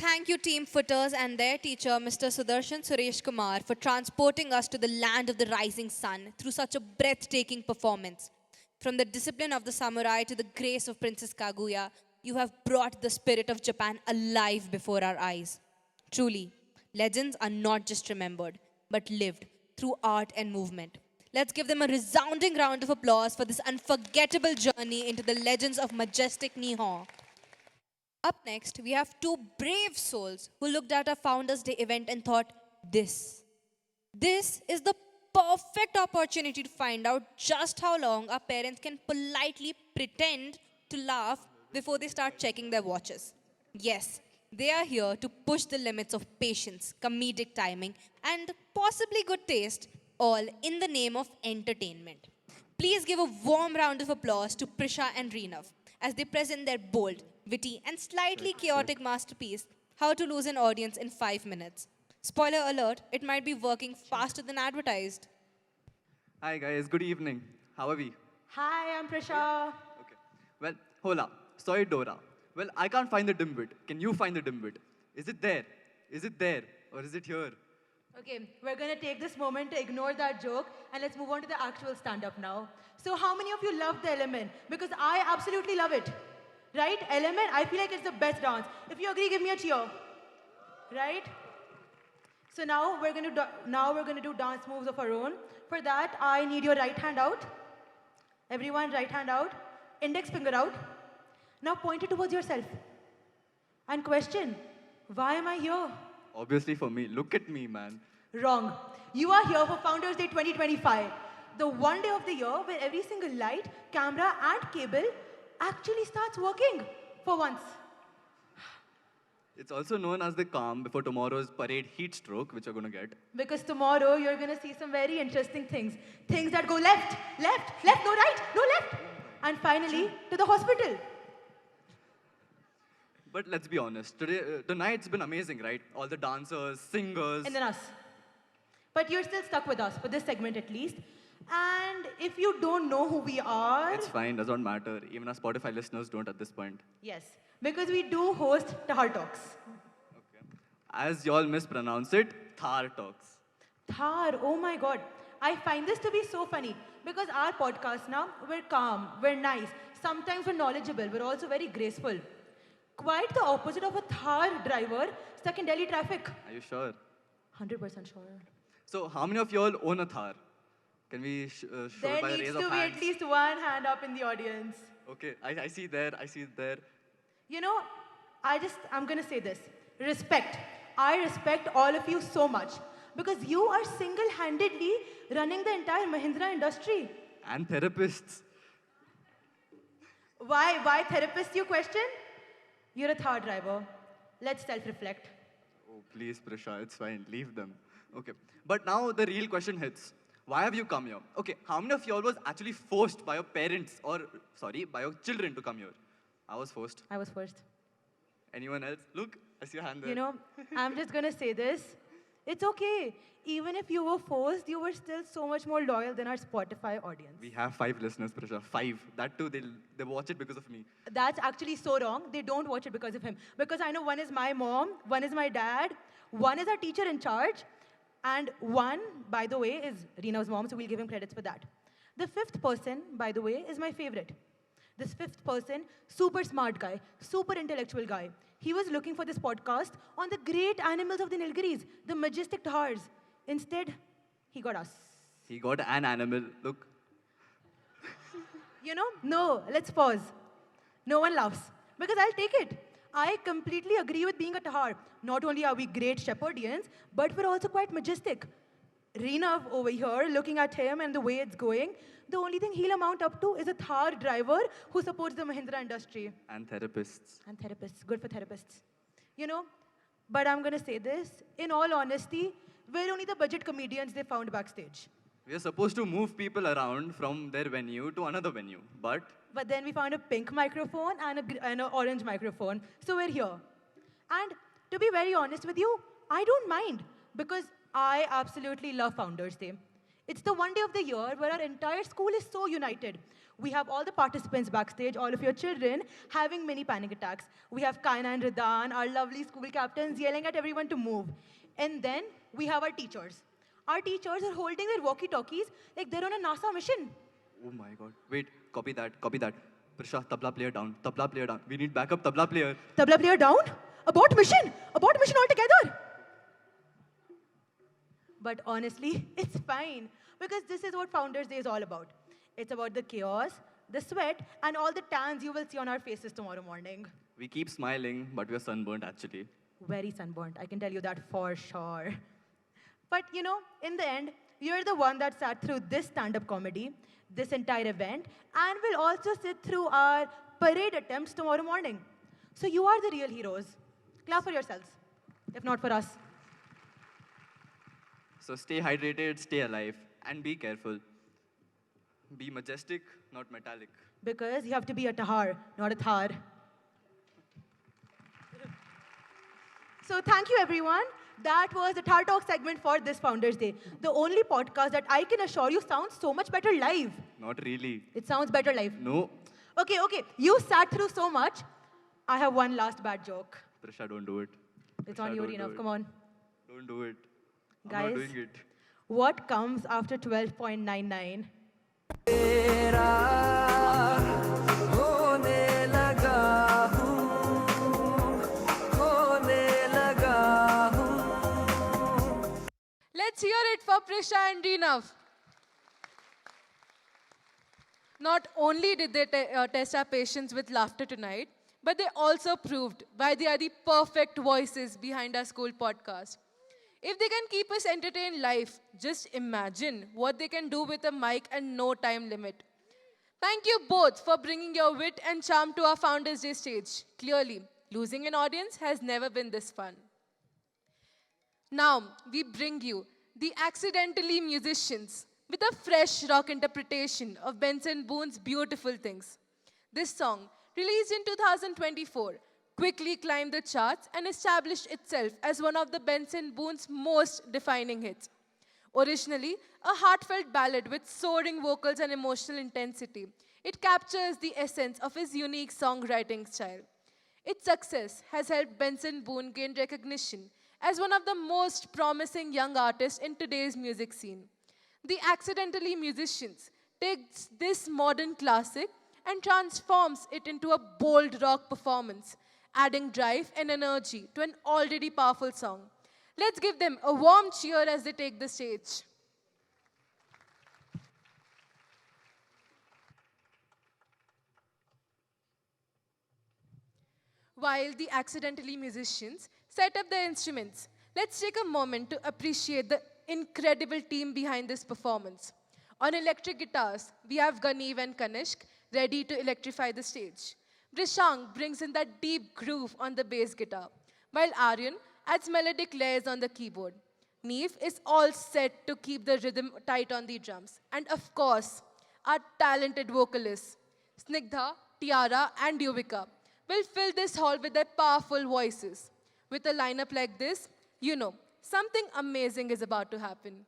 thank you, Team Footers and their teacher, Mr. Sudarshan Suresh Kumar, for transporting us to the land of the rising sun through such a breathtaking performance. From the discipline of the samurai to the grace of Princess Kaguya, you have brought the spirit of Japan alive before our eyes. Truly, legends are not just remembered, but lived through art and movement. Let's give them a resounding round of applause for this unforgettable journey into the legends of majestic Nihon. Up next, we have two brave souls who looked at our Founders Day event and thought, this is the perfect opportunity to find out just how long our parents can politely pretend to laugh before they start checking their watches. Yes, they are here to push the limits of patience, comedic timing, and possibly good taste, all in the name of entertainment. Please give a warm round of applause to Prisha and Reenav as they present their bold, witty, and slightly chaotic masterpiece, How to Lose an Audience in 5 Minutes. Spoiler alert, it might be working faster than advertised. Hi guys, good evening. How are we? Hi, I'm Prisha. Okay. Well, hola. Soy Dora. Well, I can't find the dimwit. Can you find the dimwit? Is it there? Is it there? Or is it here? Okay, we're going to take this moment to ignore that joke and let's move on to the actual stand-up now. So how many of you love the Element? Because I absolutely love it. Right? Element, I feel like it's the best dance. If you agree, give me a cheer. Right? So now we're going to do dance moves of our own. For that, I need your right hand out. Everyone, right hand out. Index finger out. Now point it towards yourself. And question, why am I here? Obviously for me. Look at me, man. Wrong. You are here for Founders Day 2025. The one day of the year where every single light, camera and cable actually starts working for once. It's also known as the calm before tomorrow's parade heat stroke, which you're going to get. Because tomorrow you're going to see some very interesting things. Things that go left, left, left, no right, no left. And finally, to the hospital. But let's be honest, today, tonight's been amazing, right? All the dancers, singers. And then us. But you're still stuck with us, for this segment at least. And if you don't know who we are... It's fine, doesn't matter. Even our Spotify listeners don't at this point. Yes, because we do host Tahar Talks. Okay. As y'all mispronounce it, Thar Talks. Thar, oh my God. I find this to be so funny. Because our podcast now, we're calm, we're nice. Sometimes we're knowledgeable, we're also very graceful. Quite the opposite of a Thar driver stuck in Delhi traffic. Are you sure? 100% sure. So, how many of y'all own a Thar? Can we show there by a raise needs of to be hands? at least one hand up in the audience. Okay, I see there, I see there. You know, I'm going to say this. Respect. I respect all of you so much. Because you are single-handedly running the entire Mahindra industry. And therapists. Why therapists, you question? You're a Thar driver. Let's self-reflect. Oh, please, Prisha, it's fine. Leave them. Okay. But now the real question hits. Why have you come here? Okay, how many of y'all was actually forced by your parents or, sorry, by your children to come here? I was forced. I was forced. Anyone else? Look, I see your hand there. You know, I'm just going to say this. It's okay. Even if you were forced, you were still so much more loyal than our Spotify audience. We have 5 listeners, Prisha. 5. That too, they watch it because of me. That's actually so wrong. They don't watch it because of him. Because I know one is my mom, one is my dad, one is our teacher in charge, and one, by the way, is Reenav's mom, so we'll give him credits for that. The 5th person, by the way, is my favorite. This 5th person, super smart guy, super intellectual guy. He was looking for this podcast on the great animals of the Nilgiris, the majestic Thars. Instead, he got us. He got an animal. Look. You know, no, let's pause. No one laughs. Because I'll take it. I completely agree with being a Thar. Not only are we great Shepherdians, but we're also quite majestic. Reenav over here, looking at him and the way it's going, the only thing he'll amount up to is a Thar driver who supports the Mahindra industry. And therapists. And therapists. Good for therapists. You know, but I'm going to say this. In all honesty, we're only the budget comedians they found backstage. We are supposed to move people around from their venue to another venue, but... But then we found a pink microphone and an orange microphone, so we're here. And to be very honest with you, I don't mind, because I absolutely love Founders Day. It's the one day of the year where our entire school is so united. We have all the participants backstage, all of your children, having mini panic attacks. We have Kaina and Ridan, our lovely school captains, yelling at everyone to move. And then we have our teachers. Our teachers are holding their walkie-talkies like they're on a NASA mission. Oh my God. Wait, copy that, copy that. Prisha, tabla player down, tabla player down. We need backup tabla player. Tabla player down? Abort mission altogether. But honestly, it's fine because this is what Founders Day is all about. It's about the chaos, the sweat, and all the tans you will see on our faces tomorrow morning. We keep smiling, but we're sunburned actually. Very sunburnt, I can tell you that for sure. But you know, in the end, you're the one that sat through this stand-up comedy, this entire event, and will also sit through our parade attempts tomorrow morning. So you are the real heroes. Clap for yourselves, if not for us. So stay hydrated, stay alive, and be careful. Be majestic, not metallic. Because you have to be a tahar, not a thar. So thank you, everyone. That was the Thar Talk segment for this Founders Day. The only podcast that I can assure you sounds so much better live. Not really. It sounds better live. No. Okay. You sat through so much. I have one last bad joke. Prisha, don't do it. It's Prisha, on you, don't Reenav. do Come on. Don't do it. Guys, I'm not doing it. what comes after 12.99? Let's hear it for Prisha and Reenav. Not only did they test our patience with laughter tonight, but they also proved why they are the perfect voices behind our school podcast. If they can keep us entertained live, just imagine what they can do with a mic and no time limit. Thank you both for bringing your wit and charm to our Founders Day stage. Clearly, losing an audience has never been this fun. Now, we bring you the Accidentally Musicians with a fresh rock interpretation of Benson Boone's Beautiful Things. This song, released in 2024, quickly climbed the charts and established itself as one of the Benson Boone's most defining hits. Originally a heartfelt ballad with soaring vocals and emotional intensity, it captures the essence of his unique songwriting style. Its success has helped Benson Boone gain recognition as one of the most promising young artists in today's music scene. The Accidentally Musicians takes this modern classic and transforms it into a bold rock performance, adding drive and energy to an already powerful song. Let's give them a warm cheer as they take the stage. While the Accidentally Musicians set up their instruments, let's take a moment to appreciate the incredible team behind this performance. On electric guitars, we have Ganeev and Kanishk ready to electrify the stage. Brishang brings in that deep groove on the bass guitar, while Aryan adds melodic layers on the keyboard. Neve is all set to keep the rhythm tight on the drums. And of course, our talented vocalists, Snigdha, Tiara, and Yuvika, will fill this hall with their powerful voices. With a lineup like this, you know, something amazing is about to happen.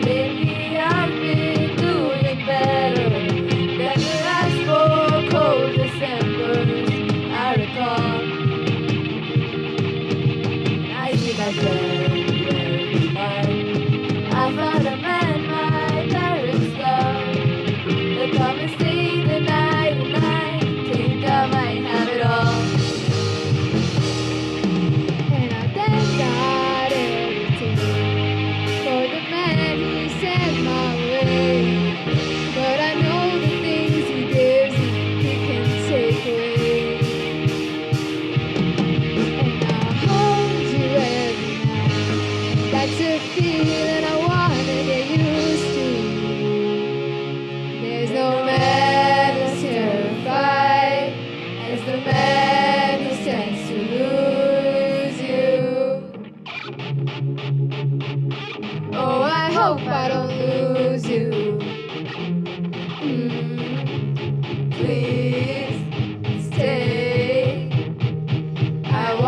Lately I've been doing better than the last 4 cold Decembers I recall. I see my February night. I found a man my parents love. They come and stay the night and I think I might have it all.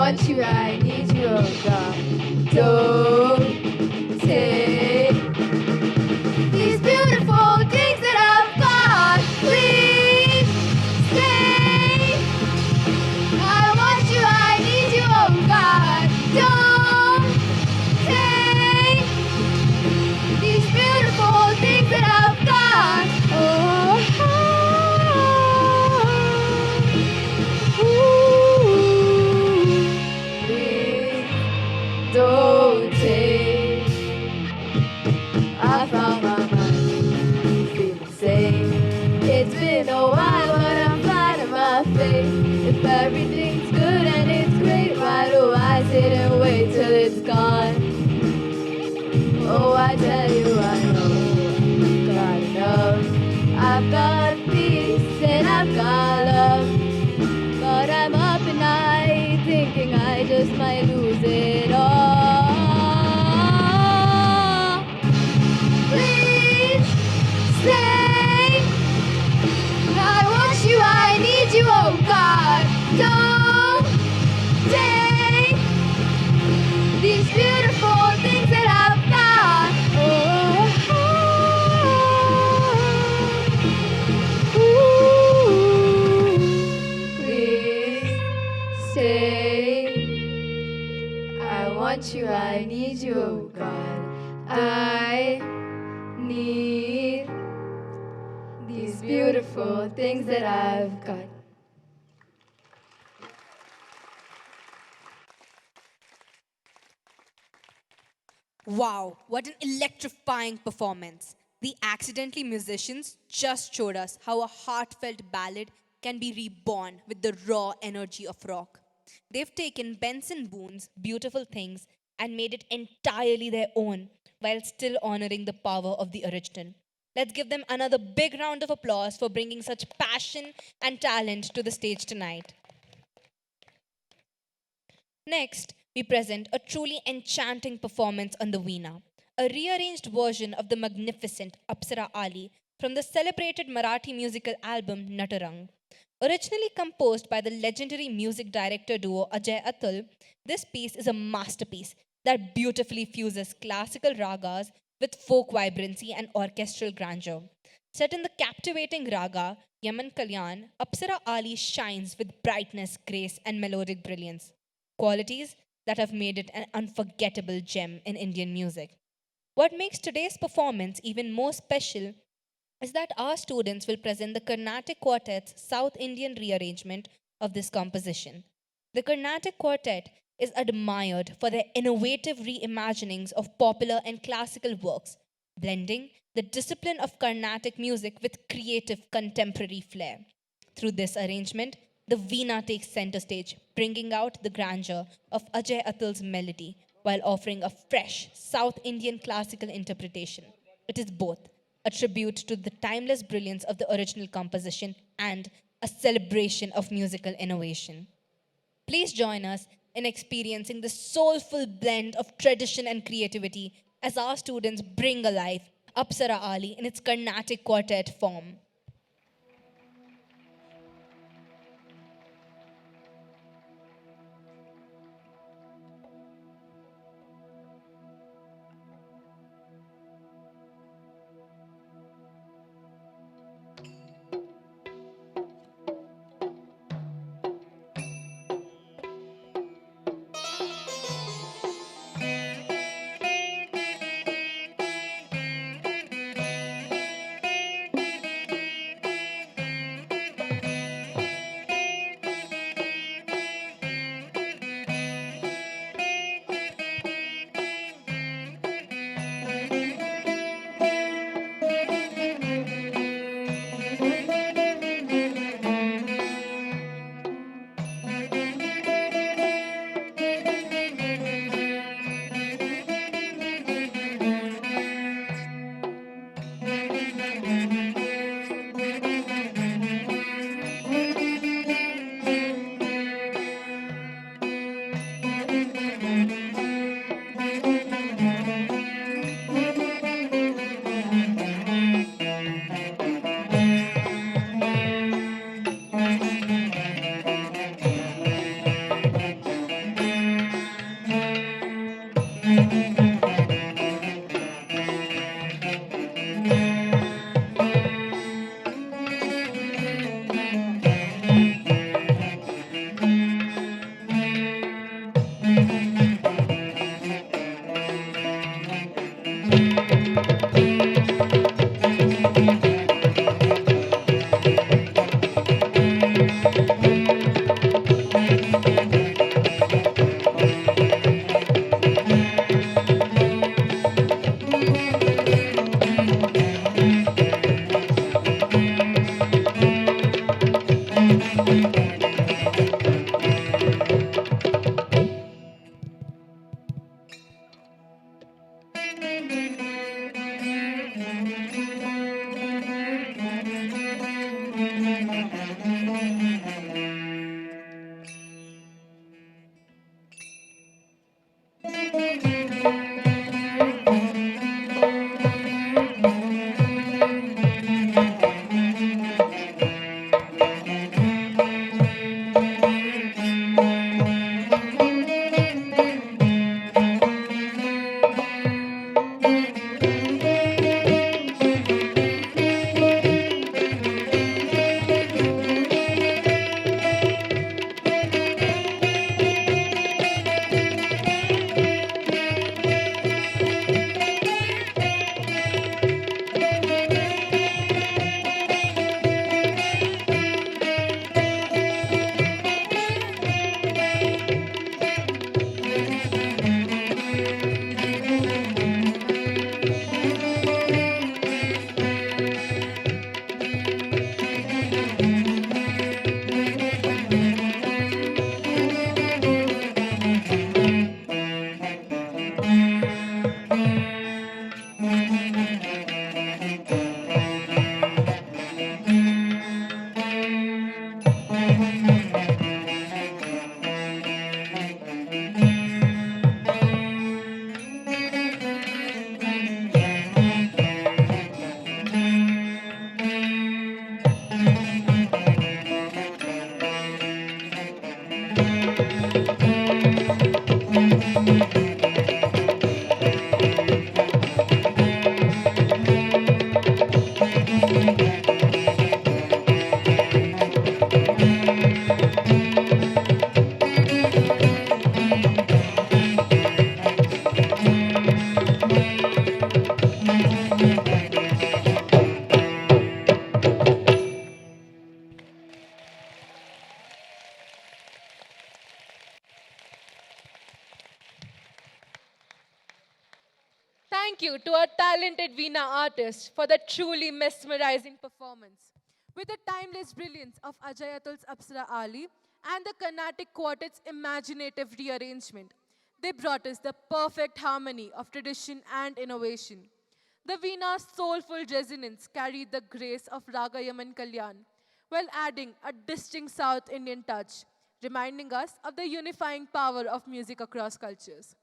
want you, I need you, oh God. Don't take these beautiful things that I've got. Please stay. I want you, I need you, oh God. Don't take these beautiful things that I've got. Oh, please don't take. I found my mind feeling safe. It's been a while, but I'm finding my faith. If everything's good and it's great, why do I sit and wait till it's gone? Oh, I tell you, I know I've got enough. I've got peace and I've got love. But I'm up at night thinking I just might lose it all. Please stay. I want you, I need you, oh God. Don't take these beautiful things that I've got. Please stay. I want you, I need you, oh God. I need these beautiful things that I've got. Wow, what an electrifying performance. The accidentally musicians just showed us how a heartfelt ballad can be reborn with the raw energy of rock. They've taken Benson Boone's Beautiful Things and made it entirely their own while still honoring the power of the original. Let's give them another big round of applause for bringing such passion and talent to the stage tonight. Next, we present a truly enchanting performance on the Veena, a rearranged version of the magnificent Apsara Ali from the celebrated Marathi musical album Natarang. Originally composed by the legendary music director duo Ajay Atul, this piece is a masterpiece that beautifully fuses classical ragas with folk vibrancy and orchestral grandeur. Set in the captivating raga Yaman Kalyan, Apsara Ali shines with brightness, grace, and melodic brilliance, qualities that have made it an unforgettable gem in Indian music. What makes today's performance even more special is that our students will present the Carnatic Quartet's South Indian rearrangement of this composition. The Carnatic Quartet is admired for their innovative reimaginings of popular and classical works, blending the discipline of Carnatic music with creative contemporary flair. Through this arrangement, the Veena takes center stage, bringing out the grandeur of Ajay Atul's melody while offering a fresh South Indian classical interpretation. It is both a tribute to the timeless brilliance of the original composition and a celebration of musical innovation. Please join us in experiencing the soulful blend of tradition and creativity as our students bring alive Apsara Ali in its Carnatic quartet form. thank you to our talented Vina artists for the truly mesmerizing performance. With the timeless brilliance of Ajay Atul's Apsara Ali and the Carnatic Quartet's imaginative rearrangement, they brought us the perfect harmony of tradition and innovation. The Vina's soulful resonance carried the grace of Raga Yaman Kalyan, while adding a distinct South Indian touch, reminding us of the unifying power of music across cultures.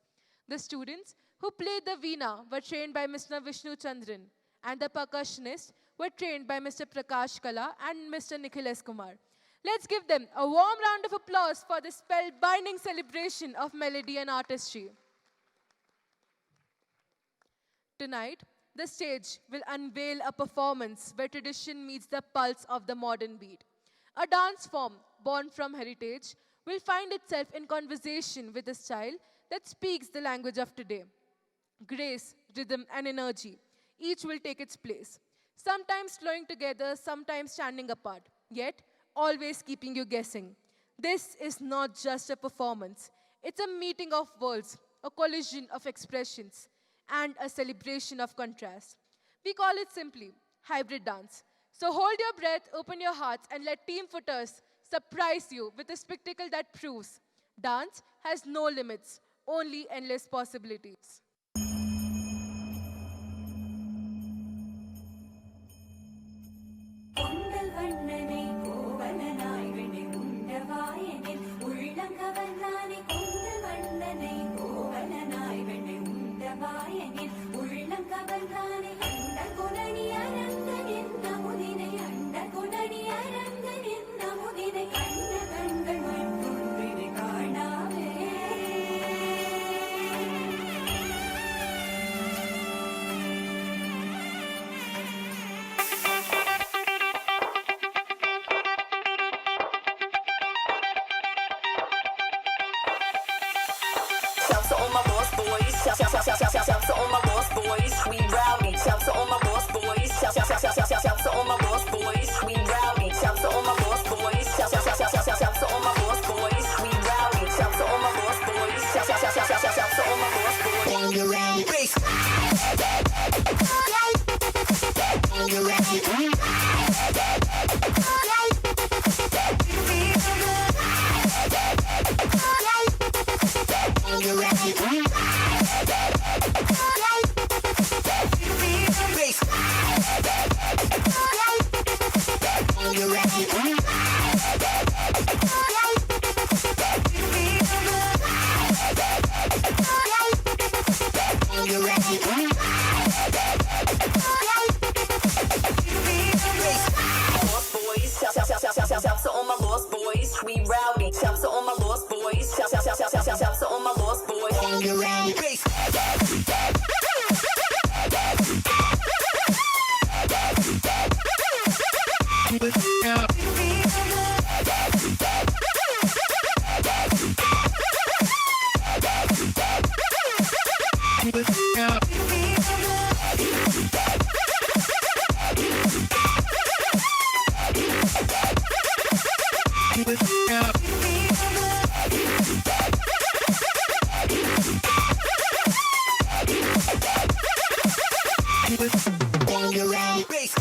The students who played the Veena were trained by Mr. Vishnu Chandran, and the percussionists were trained by Mr. Prakash Kala and Mr. Nikhil S. Kumar. Let's give them a warm round of applause for this spellbinding celebration of melody and artistry. Tonight, the stage will unveil a performance where tradition meets the pulse of the modern beat. A dance form born from heritage will find itself in conversation with a style that speaks the language of today. Grace, rhythm, and energy, each will take its place. Sometimes flowing together, sometimes standing apart, yet always keeping you guessing. This is not just a performance. It's a meeting of worlds, a collision of expressions, and a celebration of contrast. We call it simply hybrid dance. So hold your breath, open your hearts, and let Team Footers surprise you with a spectacle that proves dance has no limits, only endless possibilities. Shouts to all my boss boys. Shouts to all my boss boys. We rowdy. Shouts to all my boss boys. Shouts to all my boss boys. We rowdy. Shouts to all my boss boys. Shouts to all my boss boys. We rowdy. Shouts to all my boss boys. Shouts to all my boss boys. When you're ready, bass. When you're ready. You're ready. Bass. You're ready. You're ready. Boss boys, shouts to all my boss boys. We rowdy. Shouts to all my boss boys. Shouts to all my boss boys. And you're ready. Bass. When you're ready, bass.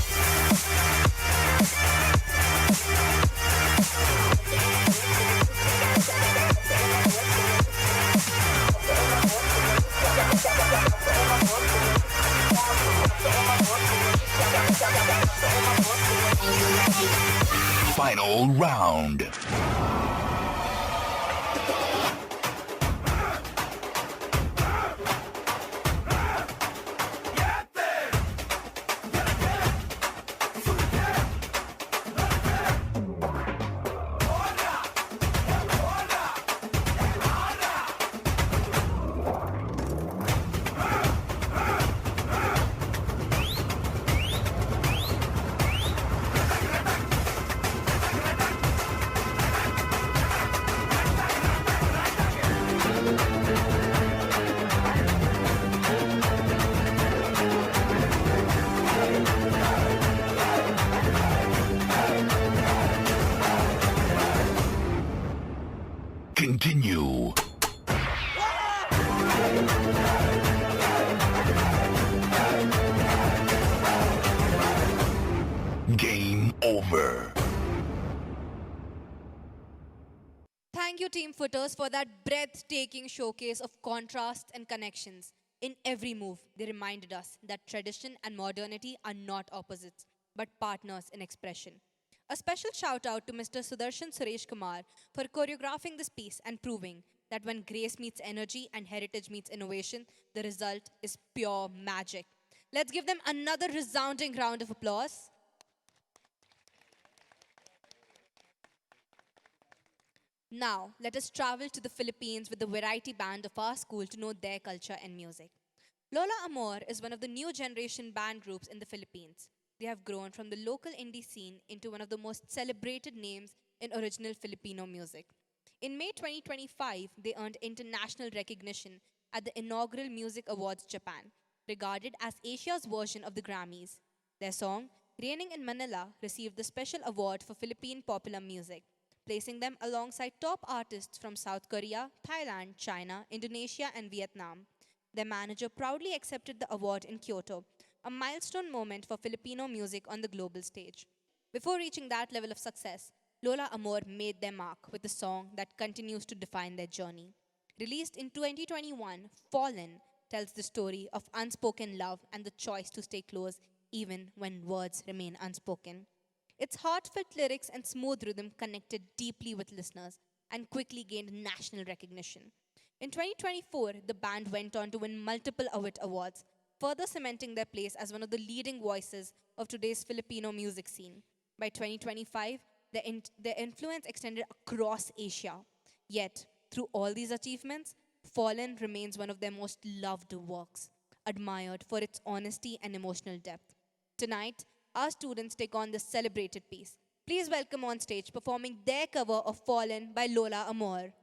Final round. Continue. Game over. Thank you, Team Footers, for that breathtaking showcase of contrasts and connections. In every move, they reminded us that tradition and modernity are not opposites, but partners in expression. A special shout out to Mr. Sudarshan Suresh Kumar for choreographing this piece and proving that when grace meets energy and heritage meets innovation, the result is pure magic. Let's give them another resounding round of applause. Now, let us travel to the Philippines with the variety band of our school to know their culture and music. Lola Amore is one of the new generation band groups in the Philippines. They have grown from the local indie scene into one of the most celebrated names in original Filipino music. In May 2025, they earned international recognition at the inaugural Music Awards Japan, regarded as Asia's version of the Grammys. Their song, Raining in Manila, received the special award for Philippine popular music, placing them alongside top artists from South Korea, Thailand, China, Indonesia, and Vietnam. Their manager proudly accepted the award in Kyoto, a milestone moment for Filipino music on the global stage. Before reaching that level of success, Lola Amore made their mark with a song that continues to define their journey. Released in 2021, Fallen tells the story of unspoken love and the choice to stay close even when words remain unspoken. Its heartfelt lyrics and smooth rhythm connected deeply with listeners and quickly gained national recognition. In 2024, the band went on to win multiple Awit Awards, further cementing their place as one of the leading voices of today's Filipino music scene. By 2025, their influence extended across Asia. Yet, through all these achievements, Fallen remains one of their most loved works, admired for its honesty and emotional depth. Tonight, our students take on this celebrated piece. Please welcome on stage performing their cover of Fallen by Lola Amore.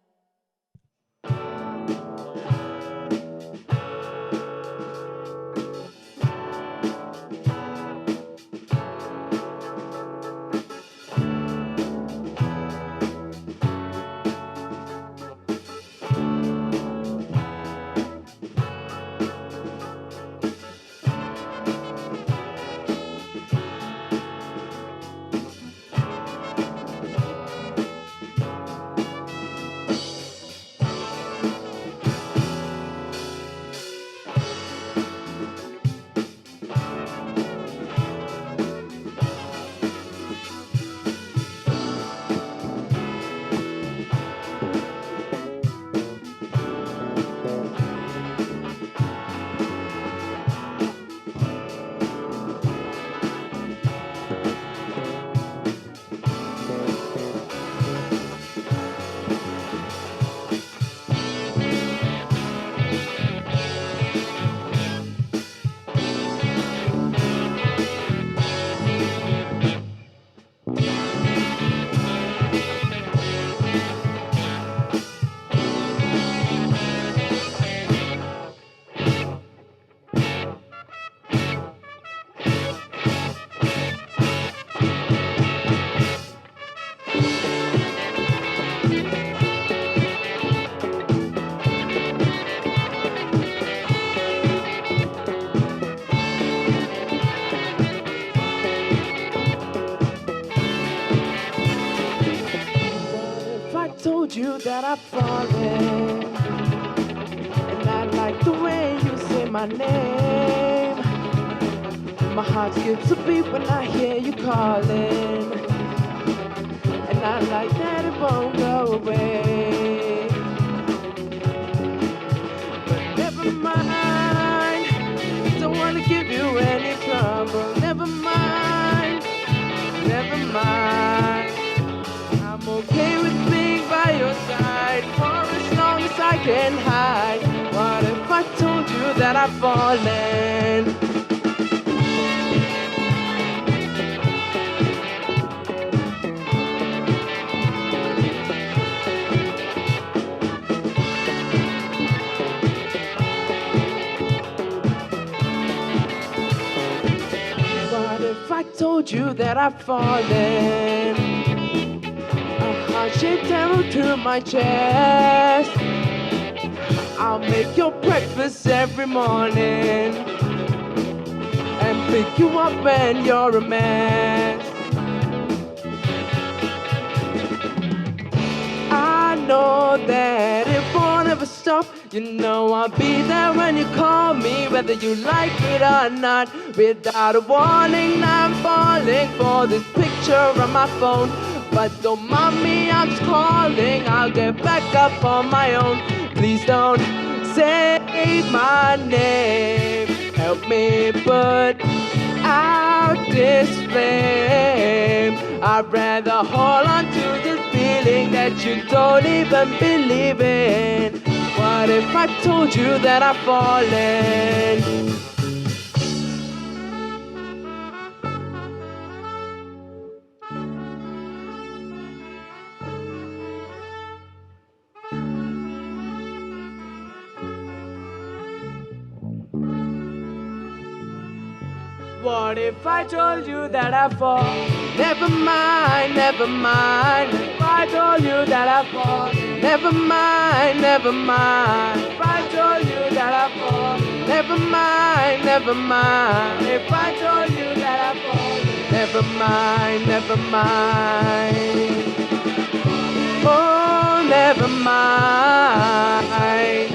Told you that I've fallen, and I like the way you say my name. My heart skips a beat when I hear you calling, and I like that it won't go away. But never mind, don't wanna give you any trouble. Never mind, never mind. I'm okay with being by your side for as long as I can hide. What if I told you that I've fallen? What if I told you that I've fallen? Shake down to my chest. I'll make your breakfast every morning and pick you up when you're a mess. I know that it won't ever stop. You know I'll be there when you call me, whether you like it or not. Without a warning, I'm falling for this picture on my phone. But don't mind me, I'm just calling. I'll get back up on my own. Please don't say my name. Help me put out this flame. I'd rather hold on to this feeling that you don't even believe in. What if I told you that I've fallen? What if I told you that I fall? Never mind, never mind. If I told you that I fall, never mind, never mind. If I told you that I fall, never mind, never mind. If I told you that I fall, never mind, never mind. Oh, never mind.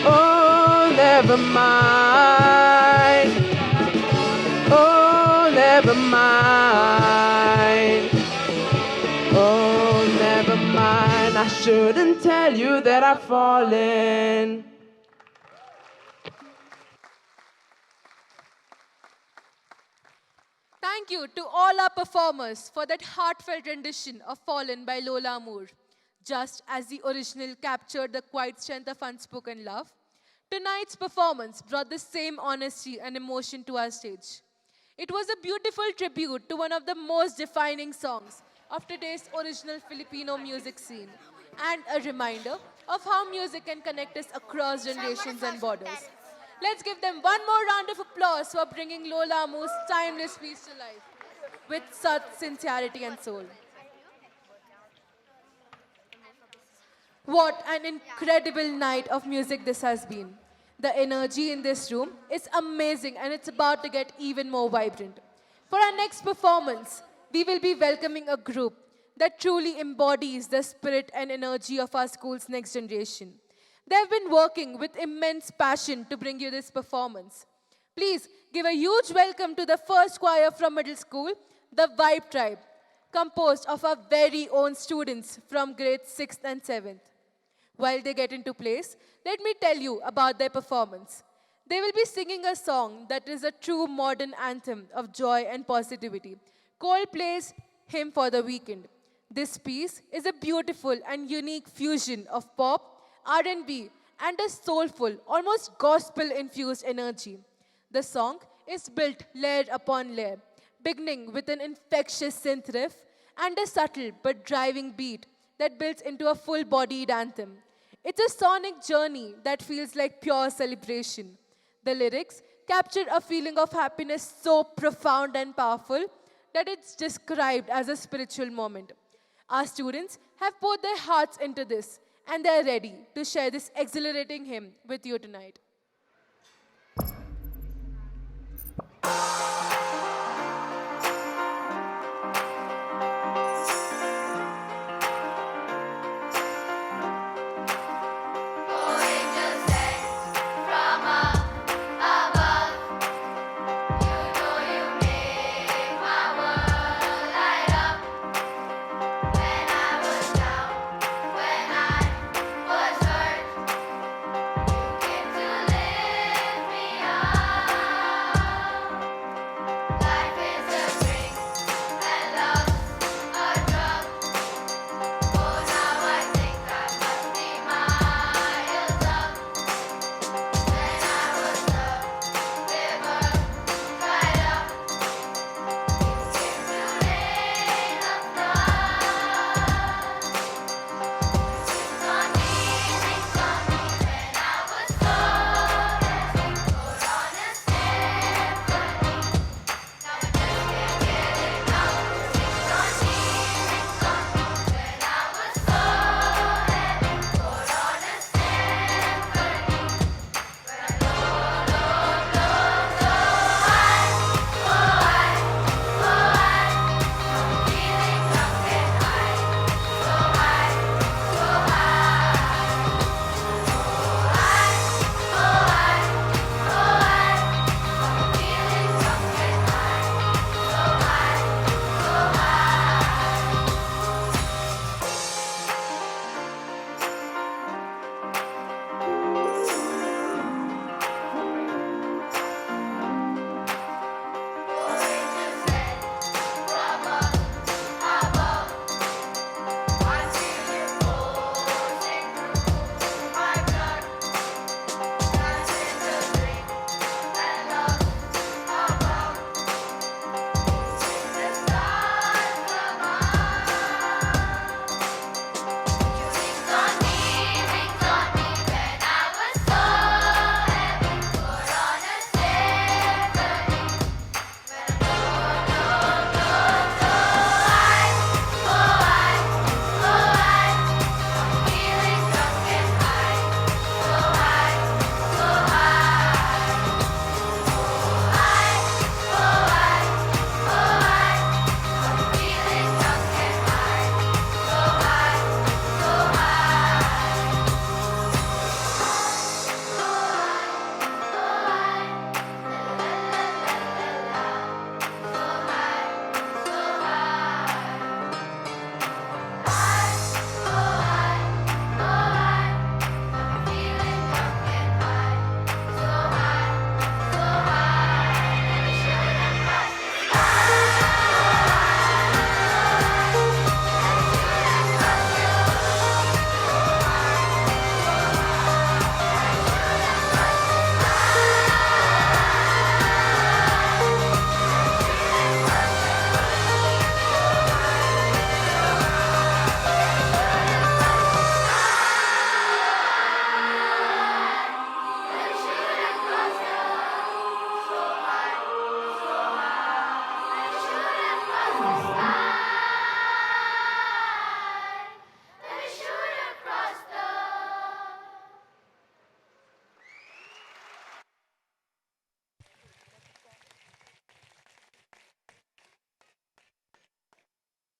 Oh, never mind. Oh, never mind. Oh, never mind. I shouldn't tell you that I've fallen. Thank you to all our performers for that heartfelt rendition of Fallen by Lola Amore. Just as the original captured the quiet strength of unspoken love, tonight's performance brought the same honesty and emotion to our stage. It was a beautiful tribute to one of the most defining songs of today's original Filipino music scene, and a reminder of how music can connect us across generations and borders. Let's give them one more round of applause for bringing Lola Amore's timeless piece to life with such sincerity and soul. What an incredible night of music this has been. The energy in this room is amazing, and it's about to get even more vibrant. For our next performance, we will be welcoming a group that truly embodies the spirit and energy of our school's next generation. They have been working with immense passion to bring you this performance. Please give a huge welcome to the first choir from middle school, the Vibe Tribe, composed of our very own students from grades 6th and 7th. While they get into place, let me tell you about their performance. They will be singing a song that is a true modern anthem of joy and positivity, Coldplay's Hymn for the Weekend. This piece is a beautiful and unique fusion of pop, R&B, and a soulful, almost gospel-infused energy. The song is built layer upon layer, beginning with an infectious synth riff and a subtle but driving beat that builds into a full-bodied anthem. It's a sonic journey that feels like pure celebration. The lyrics capture a feeling of happiness so profound and powerful that it's described as a spiritual moment. Our students have poured their hearts into this, and they're ready to share this exhilarating hymn with you tonight. To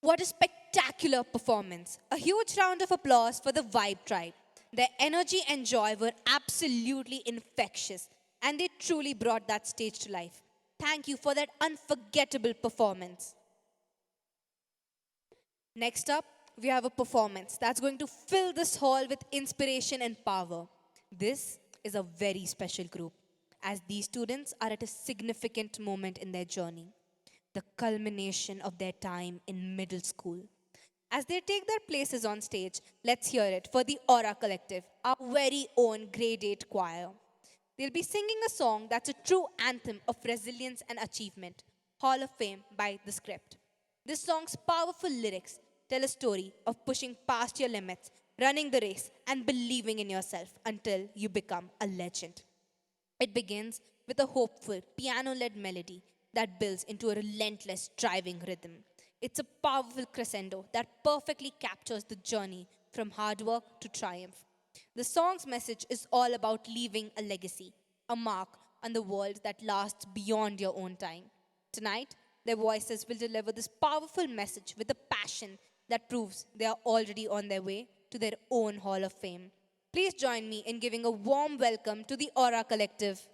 What a spectacular performance. A huge round of applause for the Vibe Tribe. Their energy and joy were absolutely infectious, and they truly brought that stage to life. Thank you for that unforgettable performance. Next up, we have a performance that's going to fill this hall with inspiration and power. This is a very special group, as these students are at a significant moment in their journey, the culmination of their time in middle school. As they take their places on stage, let's hear it for the Aura Collective, our very own grade 8 choir. They'll be singing a song that's a true anthem of resilience and achievement, Hall of Fame by The Script. This song's powerful lyrics tell a story of pushing past your limits, running the race, and believing in yourself until you become a legend. It begins with a hopeful, piano-led melody that builds into a relentless, driving rhythm. It's a powerful crescendo that perfectly captures the journey from hard work to triumph. The song's message is all about leaving a legacy, a mark on the world that lasts beyond your own time. Tonight, their voices will deliver this powerful message with a passion that proves they are already on their way to their own Hall of Fame. Please join me in giving a warm welcome to the Aura Collective.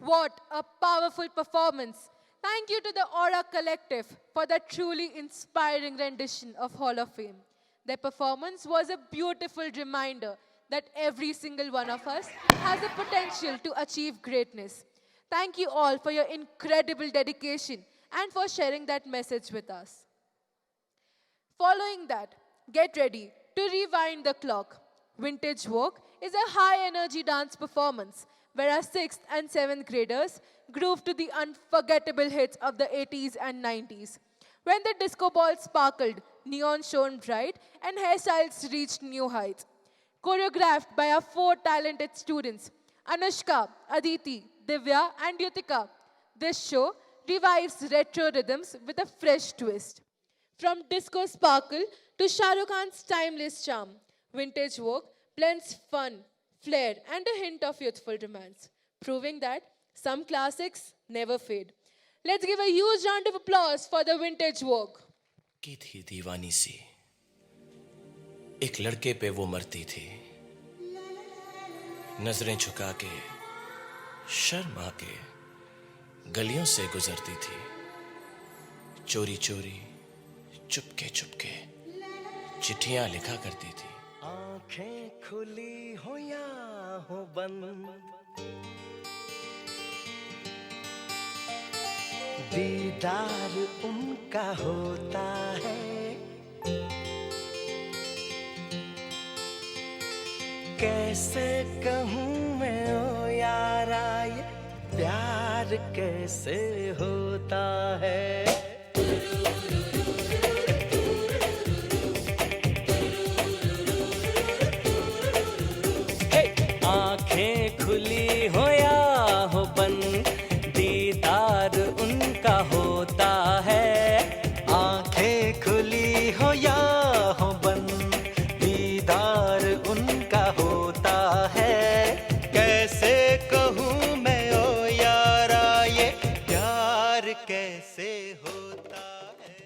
What a powerful performance. Thank you to the Aura Collective for that truly inspiring rendition of Hall of Fame. Their performance was a beautiful reminder that every single one of us has the potential to achieve greatness. Thank you all for your incredible dedication and for sharing that message with us. Following that, get ready to rewind the clock. Vintage Walk is a high energy dance performance where our 6th and 7th graders groove to the unforgettable hits of the 80s and 90s. When the disco ball sparkled, neon shone bright, and hairstyles reached new heights. Choreographed by our 4 talented students, Anushka, Aditi, Divya, and Yutika, this show revives retro rhythms with a fresh twist. From disco sparkle to Shah Rukh Khan's timeless charm, Vintage Walk blends fun, flair, and a hint of youthful romance, proving that some classics never fade. Let's give a huge round of applause for the Vintage Walk. की थी दीवानी सी, एक लड़के पे वो मरती थी, नजरें झुका के शर्मा के गलियों से गुजरती थी, चोरी चोरी चुपके चुपके चिट्ठियां लिखा करती थी। आंखें खुली हो या हो बंद, दीदार उनका होता है, कैसे कहूँ मैं ओ यारा ये प्यार कैसे होता है। आंखें खुली हो या हो बंद, दीदार उनका होता है। आंखें खुली हो या हो बंद, दीदार उनका होता है, कैसे कहूँ मैं ओ यारा ये प्यार कैसे होता है।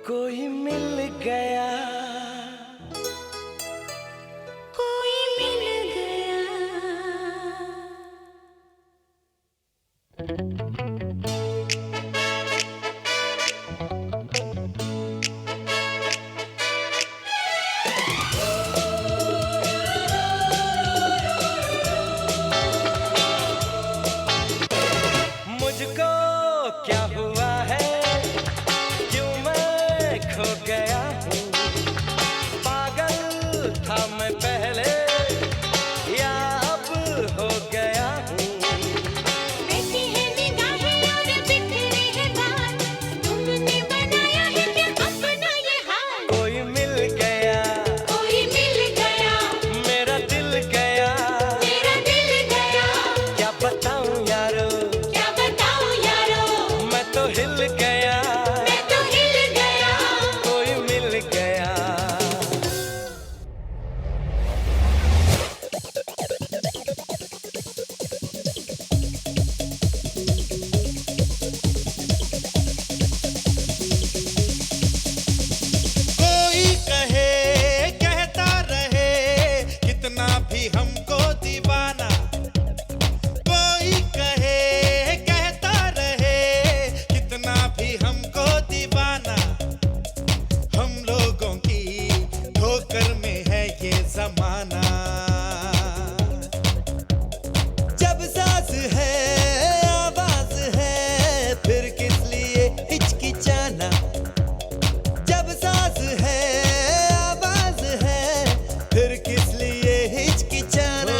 कोई मिल गया, कोई मिल गया। मुझको क्या हुआ है, क्यों मैं खो गया हूँ, पागल था मैं पहले या अब हो गया हूँ। बैठी है निगाहें और बिखरी है बात, तुमने बनाया है क्या अपना ये हाल। कोई मिल गया, कोई मिल गया, मेरा दिल गया, मेरा दिल गया, क्या बताऊं यारो, क्या बताऊं यारो, मैं तो हिल गया, मैं तो हिल गया। कोई मिल गया। कोई कहे कहता रहे कितना भी हमको दीवाना, कोई कहे कहता रहे कितना भी हमको दीवाना, हम लोगों की ठोकर में है ये जमाना। जब साज है आवाज है फिर किस लिए हिचकिचाना, जब साज है आवाज है फिर किस लिए हिचकिचाना।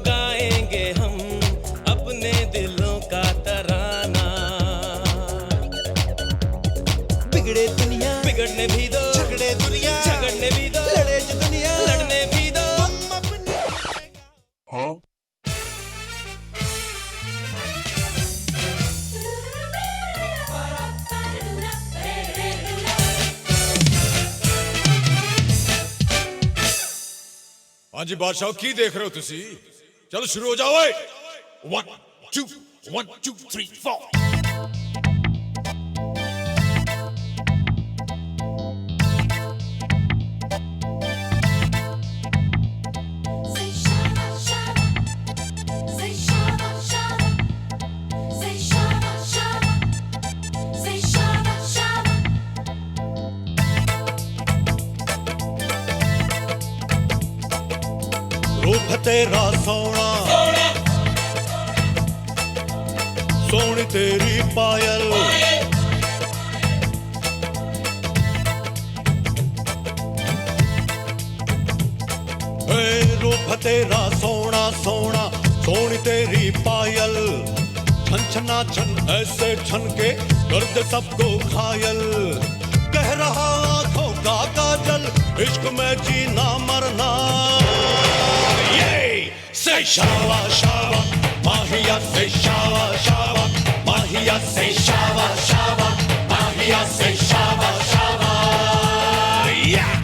गाएंगे हम अपने दिलों का तराना, बिगड़े दुनिया बिगड़ने भी दो, झगड़े दुनिया झगड़ने भी दो, लड़े जो दुनिया लड़ने भी दो। हम अपने हाँ हाँ जी बादशाह की देख रहे हो तुसी, चलो शुरू हो जाओ। 1 2 1 2 3 4। Say shabba shabba, say shabba shabba, say shabba shabba, say shabba shabba, रूप है तेरा सोना सोनी तेरी पायल रूप है तेरा सोना सोना सोनी तेरी पायल छन छना छन ऐसे छन के कर दे सबको घायल कह रहा आंखों का काजल इश्क में जीना मरना ये से शावा शावा माहिया से शावा शावा माहिया से शावा शावा माहिया से Shava Shava yeah!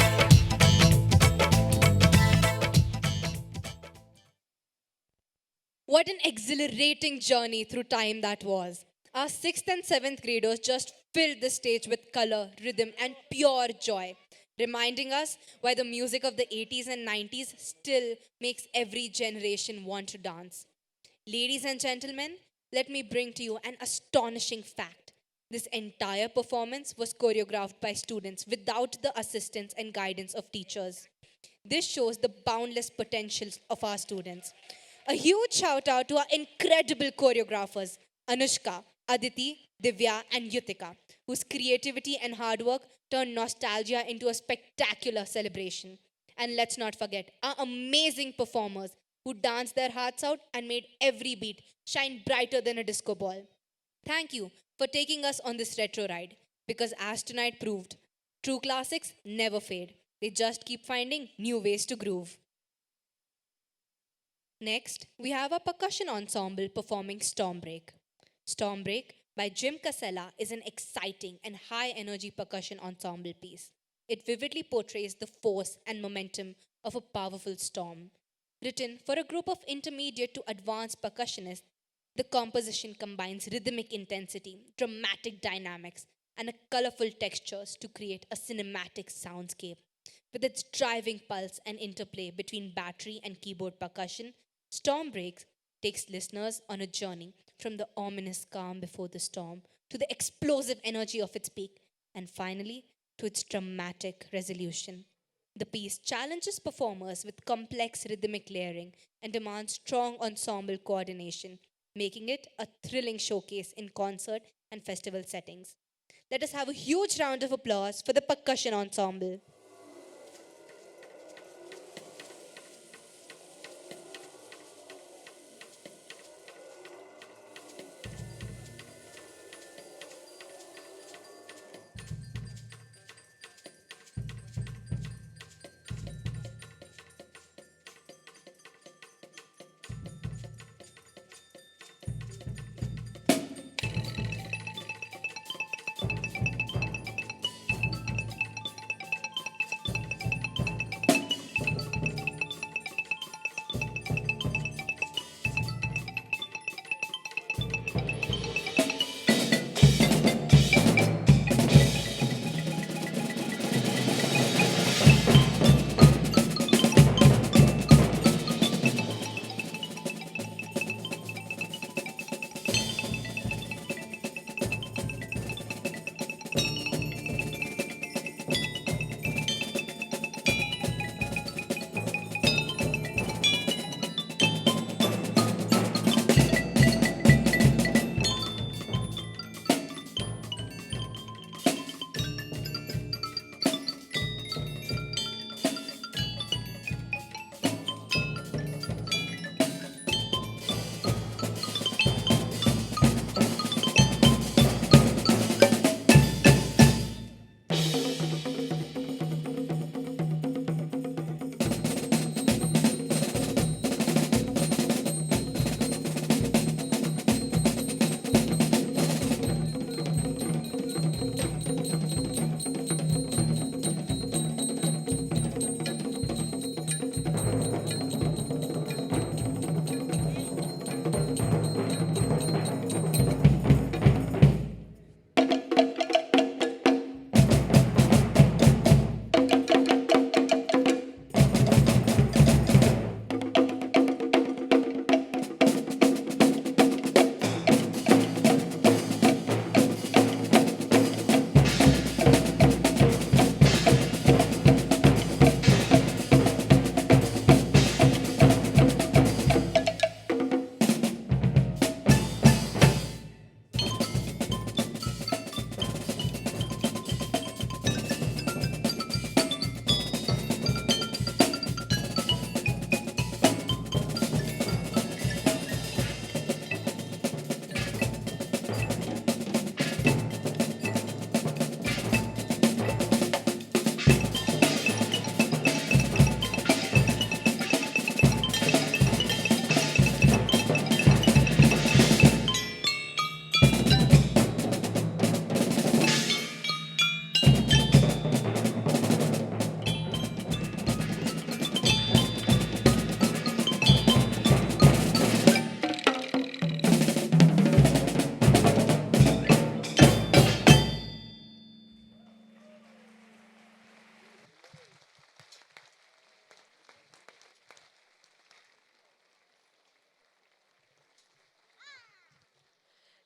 What an exhilarating journey through time that was. Our 6th and 7th graders just filled the stage with color, rhythm, and pure joy, reminding us why the music of the 80s and 90s still makes every generation want to dance. Ladies and gentlemen, let me bring to you an astonishing fact. This entire performance was choreographed by students without the assistance and guidance of teachers. This shows the boundless potentials of our students. A huge shout out to our incredible choreographers, Anushka, Aditi, Divya, and Yutika, whose creativity and hard work turned nostalgia into a spectacular celebration. And let's not forget our amazing performers who danced their hearts out and made every beat shine brighter than a disco ball. Thank you for taking us on this retro ride, because as tonight proved, true classics never fade. They just keep finding new ways to groove. Next, we have a percussion ensemble performing Stormbreak. Stormbreak by Jim Casella is an exciting and high-energy percussion ensemble piece. It vividly portrays the force and momentum of a powerful storm. Written for a group of intermediate to advanced percussionists, the composition combines rhythmic intensity, dramatic dynamics, and colorful textures to create a cinematic soundscape. With its driving pulse and interplay between battery and keyboard percussion, Stormbreak takes listeners on a journey from the ominous calm before the storm to the explosive energy of its peak, and finally to its dramatic resolution. The piece challenges performers with complex rhythmic layering and demands strong ensemble coordination, making it a thrilling showcase in concert and festival settings. Let us have a huge round of applause for the percussion ensemble.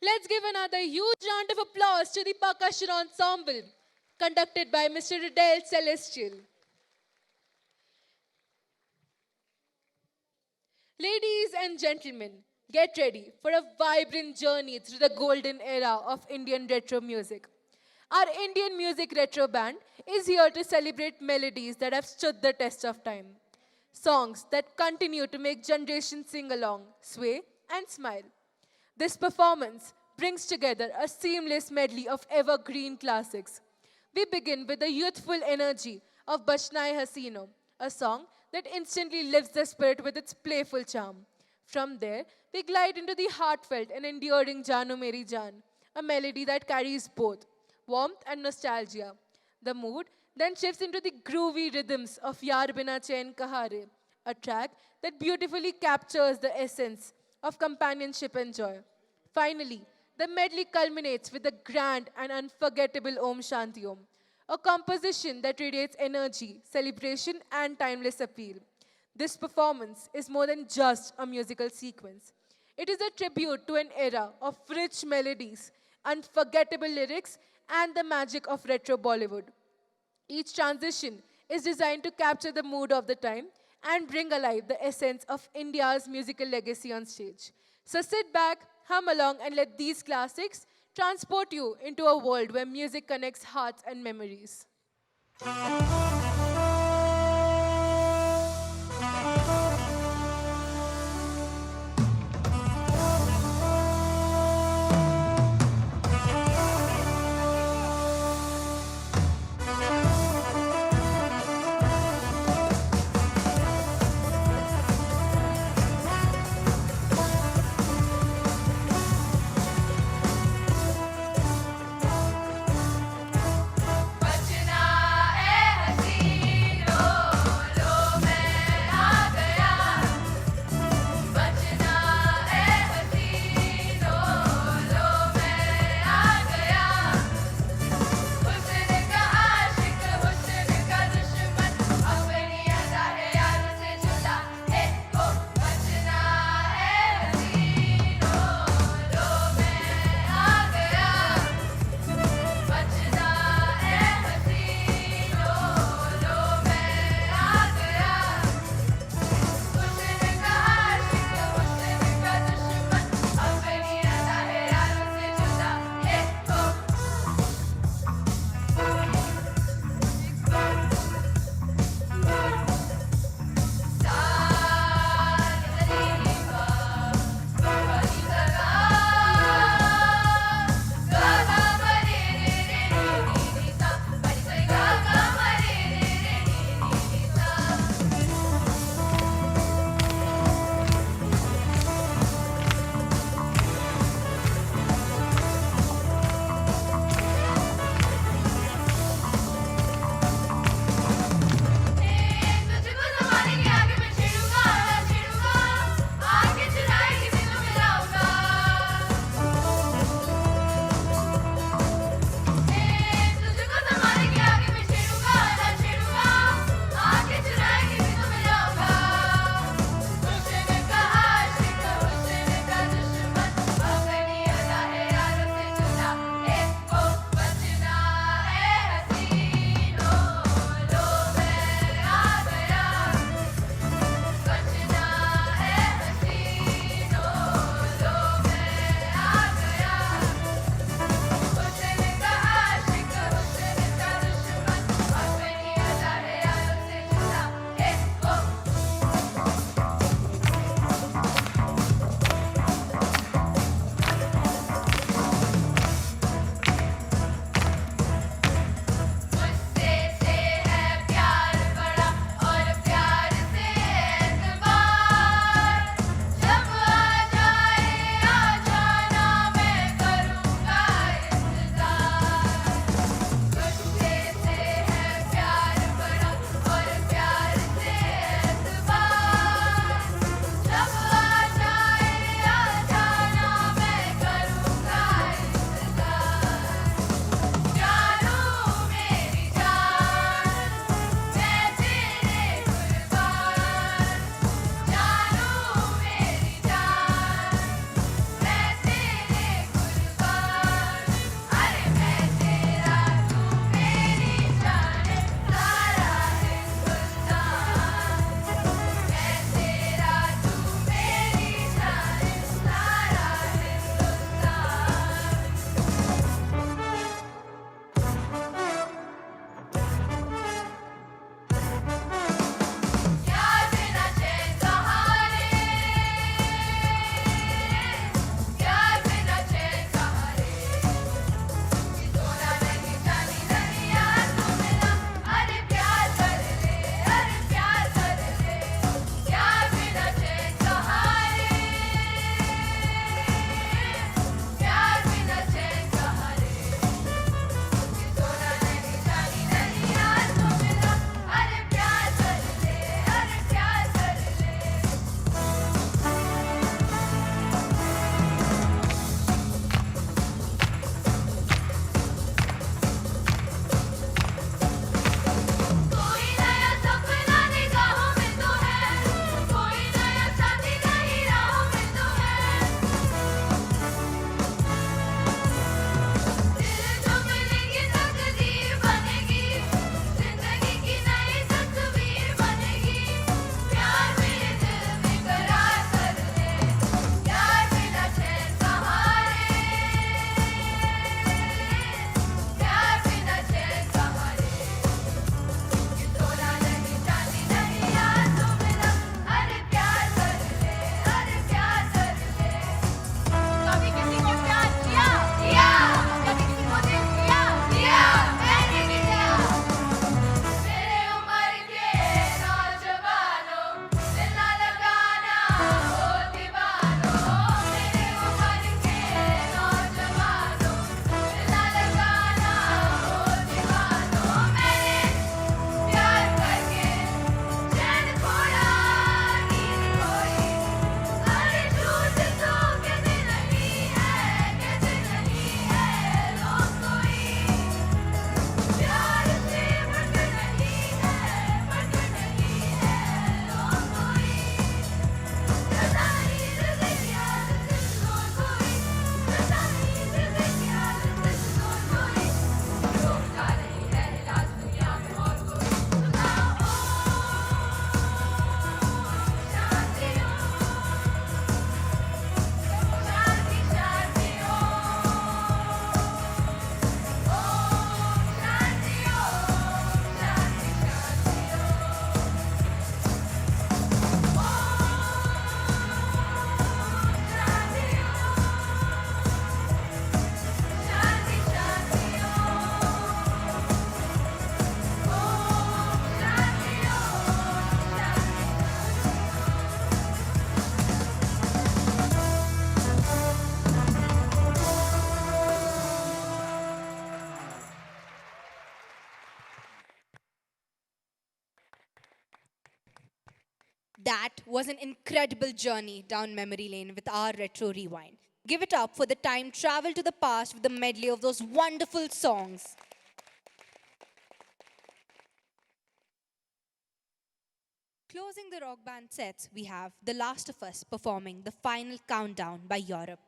Let's give another huge round of applause to the Percussion ensemble, conducted by Mr. Riddell Celestial. Ladies and gentlemen, get ready for a vibrant journey through the golden era of Indian retro music. Our Indian Music Retro Band is here to celebrate melodies that have stood the test of time. Songs that continue to make generations sing along, sway, and smile. This performance brings together a seamless medley of evergreen classics. We begin with the youthful energy of Bachnai Hasino, a song that instantly lifts the spirit with its playful charm. From there, we glide into the heartfelt and enduring Jano Meri Jaan, a melody that carries both warmth and nostalgia. The mood then shifts into the groovy rhythms of Yaar Bina Chain Kahare, a track that beautifully captures the essence of companionship and joy. Finally, the medley culminates with the grand and unforgettable Om Shanti Om, a composition that radiates energy, celebration, and timeless appeal. This performance is more than just a musical sequence. It is a tribute to an era of rich melodies, unforgettable lyrics, and the magic of retro Bollywood. Each transition is designed to capture the mood of the time and bring alive the essence of India's musical legacy on stage. So sit back, hum along, and let these classics transport you into a world where music connects hearts and memories. बचना ए हसी That was an incredible journey down memory lane with our retro rewind. Give it up for the time travel to the past with the medley of those wonderful songs. Closing the rock band sets, we have The Last of Us performing The Final Countdown by Europe.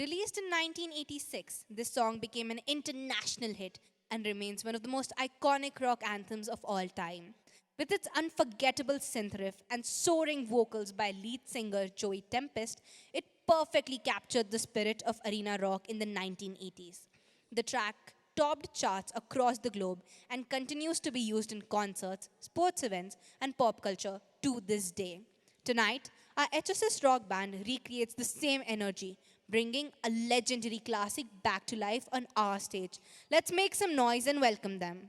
Released in 1986, this song became an international hit and remains one of the most iconic rock anthems of all time. With its unforgettable synth riff and soaring vocals by lead singer Joey Tempest, it perfectly captured the spirit of arena rock in the 1980s. The track topped charts across the globe and continues to be used in concerts, sports events, and pop culture to this day. Tonight, our HSS rock band recreates the same energy, bringing a legendary classic back to life on our stage. Let's make some noise and welcome them.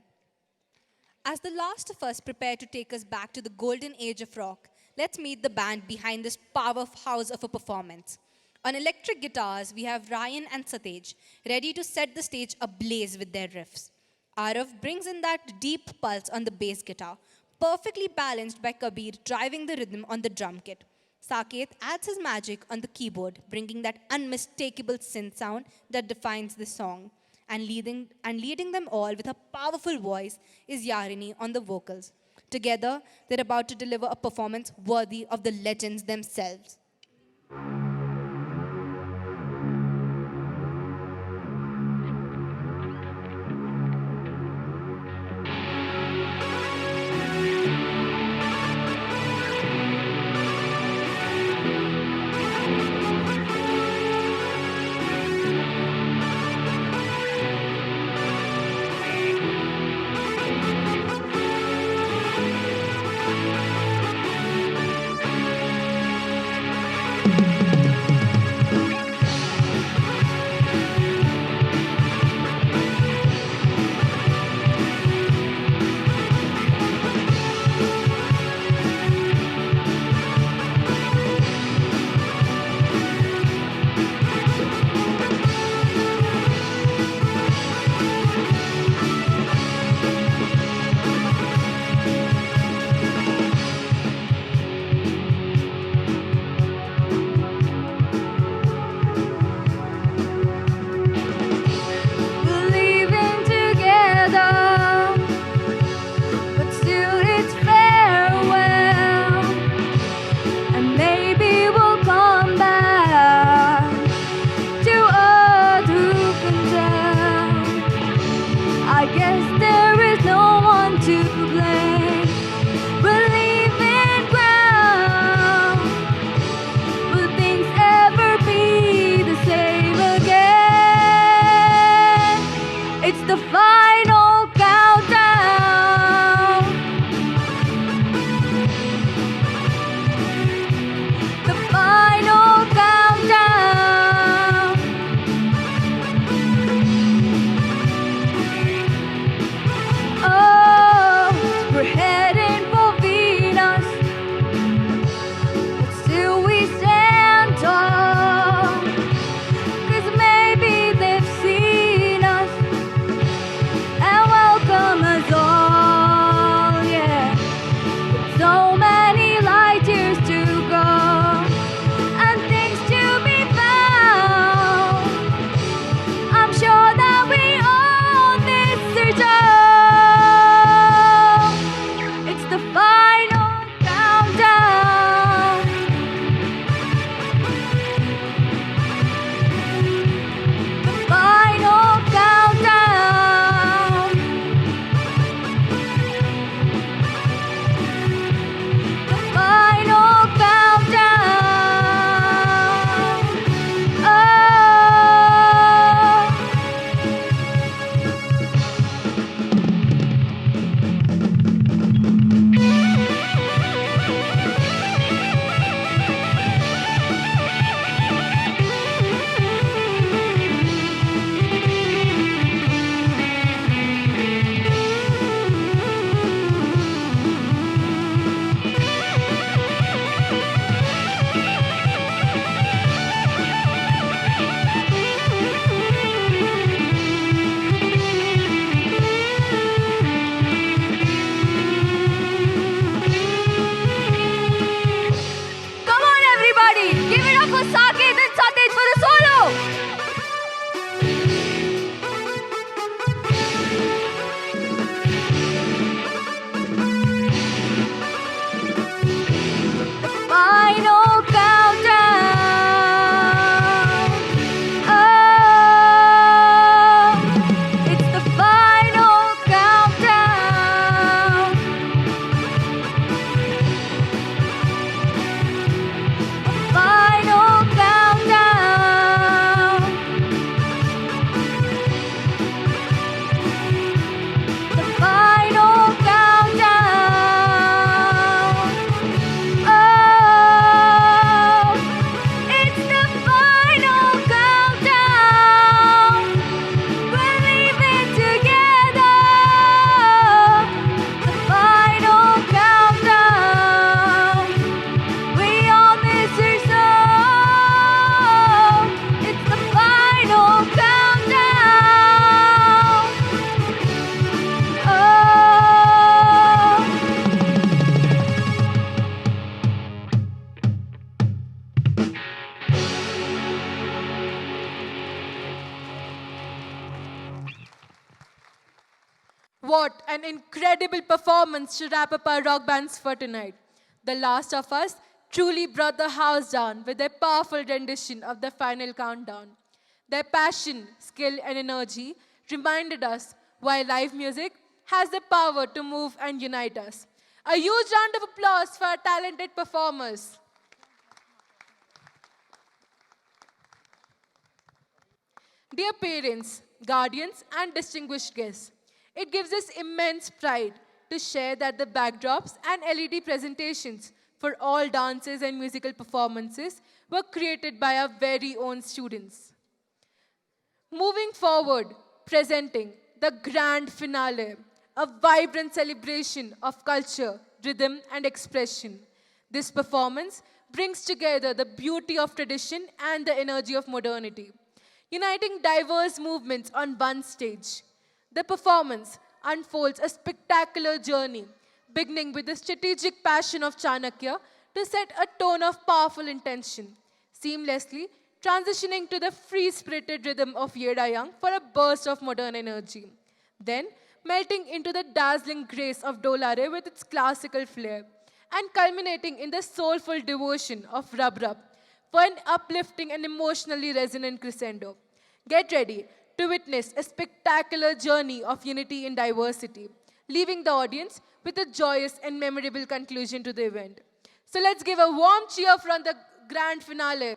As The Last of Us prepare to take us back to the golden age of rock, let's meet the band behind this powerhouse of a performance. On electric guitars, we have Ryan and Satej, ready to set the stage ablaze with their riffs. Arav brings in that deep pulse on the bass guitar, perfectly balanced by Kabir driving the rhythm on the drum kit. Saket adds his magic on the keyboard, bringing that unmistakable synth sound that defines the song. And leading them all with a powerful voice is Yarini on the vocals. Together, they're about to deliver a performance worthy of the legends themselves. what an incredible performance to wrap up our rock bands for tonight. The Last of Us truly brought the house down with their powerful rendition of the final countdown. Their passion, skill, and energy reminded us why live music has the power to move and unite us. A huge round of applause for our talented performers. Dear parents, guardians, and distinguished guests, it gives us immense pride to share that the backdrops and LED presentations for all dances and musical performances were created by our very own students. Moving forward, presenting the grand finale, a vibrant celebration of culture, rhythm, and expression. This performance brings together the beauty of tradition and the energy of modernity, uniting diverse movements on one stage. The performance unfolds a spectacular journey, beginning with the strategic passion of Chanakya to set a tone of powerful intention, seamlessly transitioning to the free-spirited rhythm of Yedayang for a burst of modern energy. Then, melting into the dazzling grace of Dolare with its classical flair, and culminating in the soulful devotion of Rub Rub for an uplifting and emotionally resonant crescendo. Get ready to witness a spectacular journey of unity in diversity, leaving the audience with a joyous and memorable conclusion to the event. So let's give a warm cheer from the grand finale.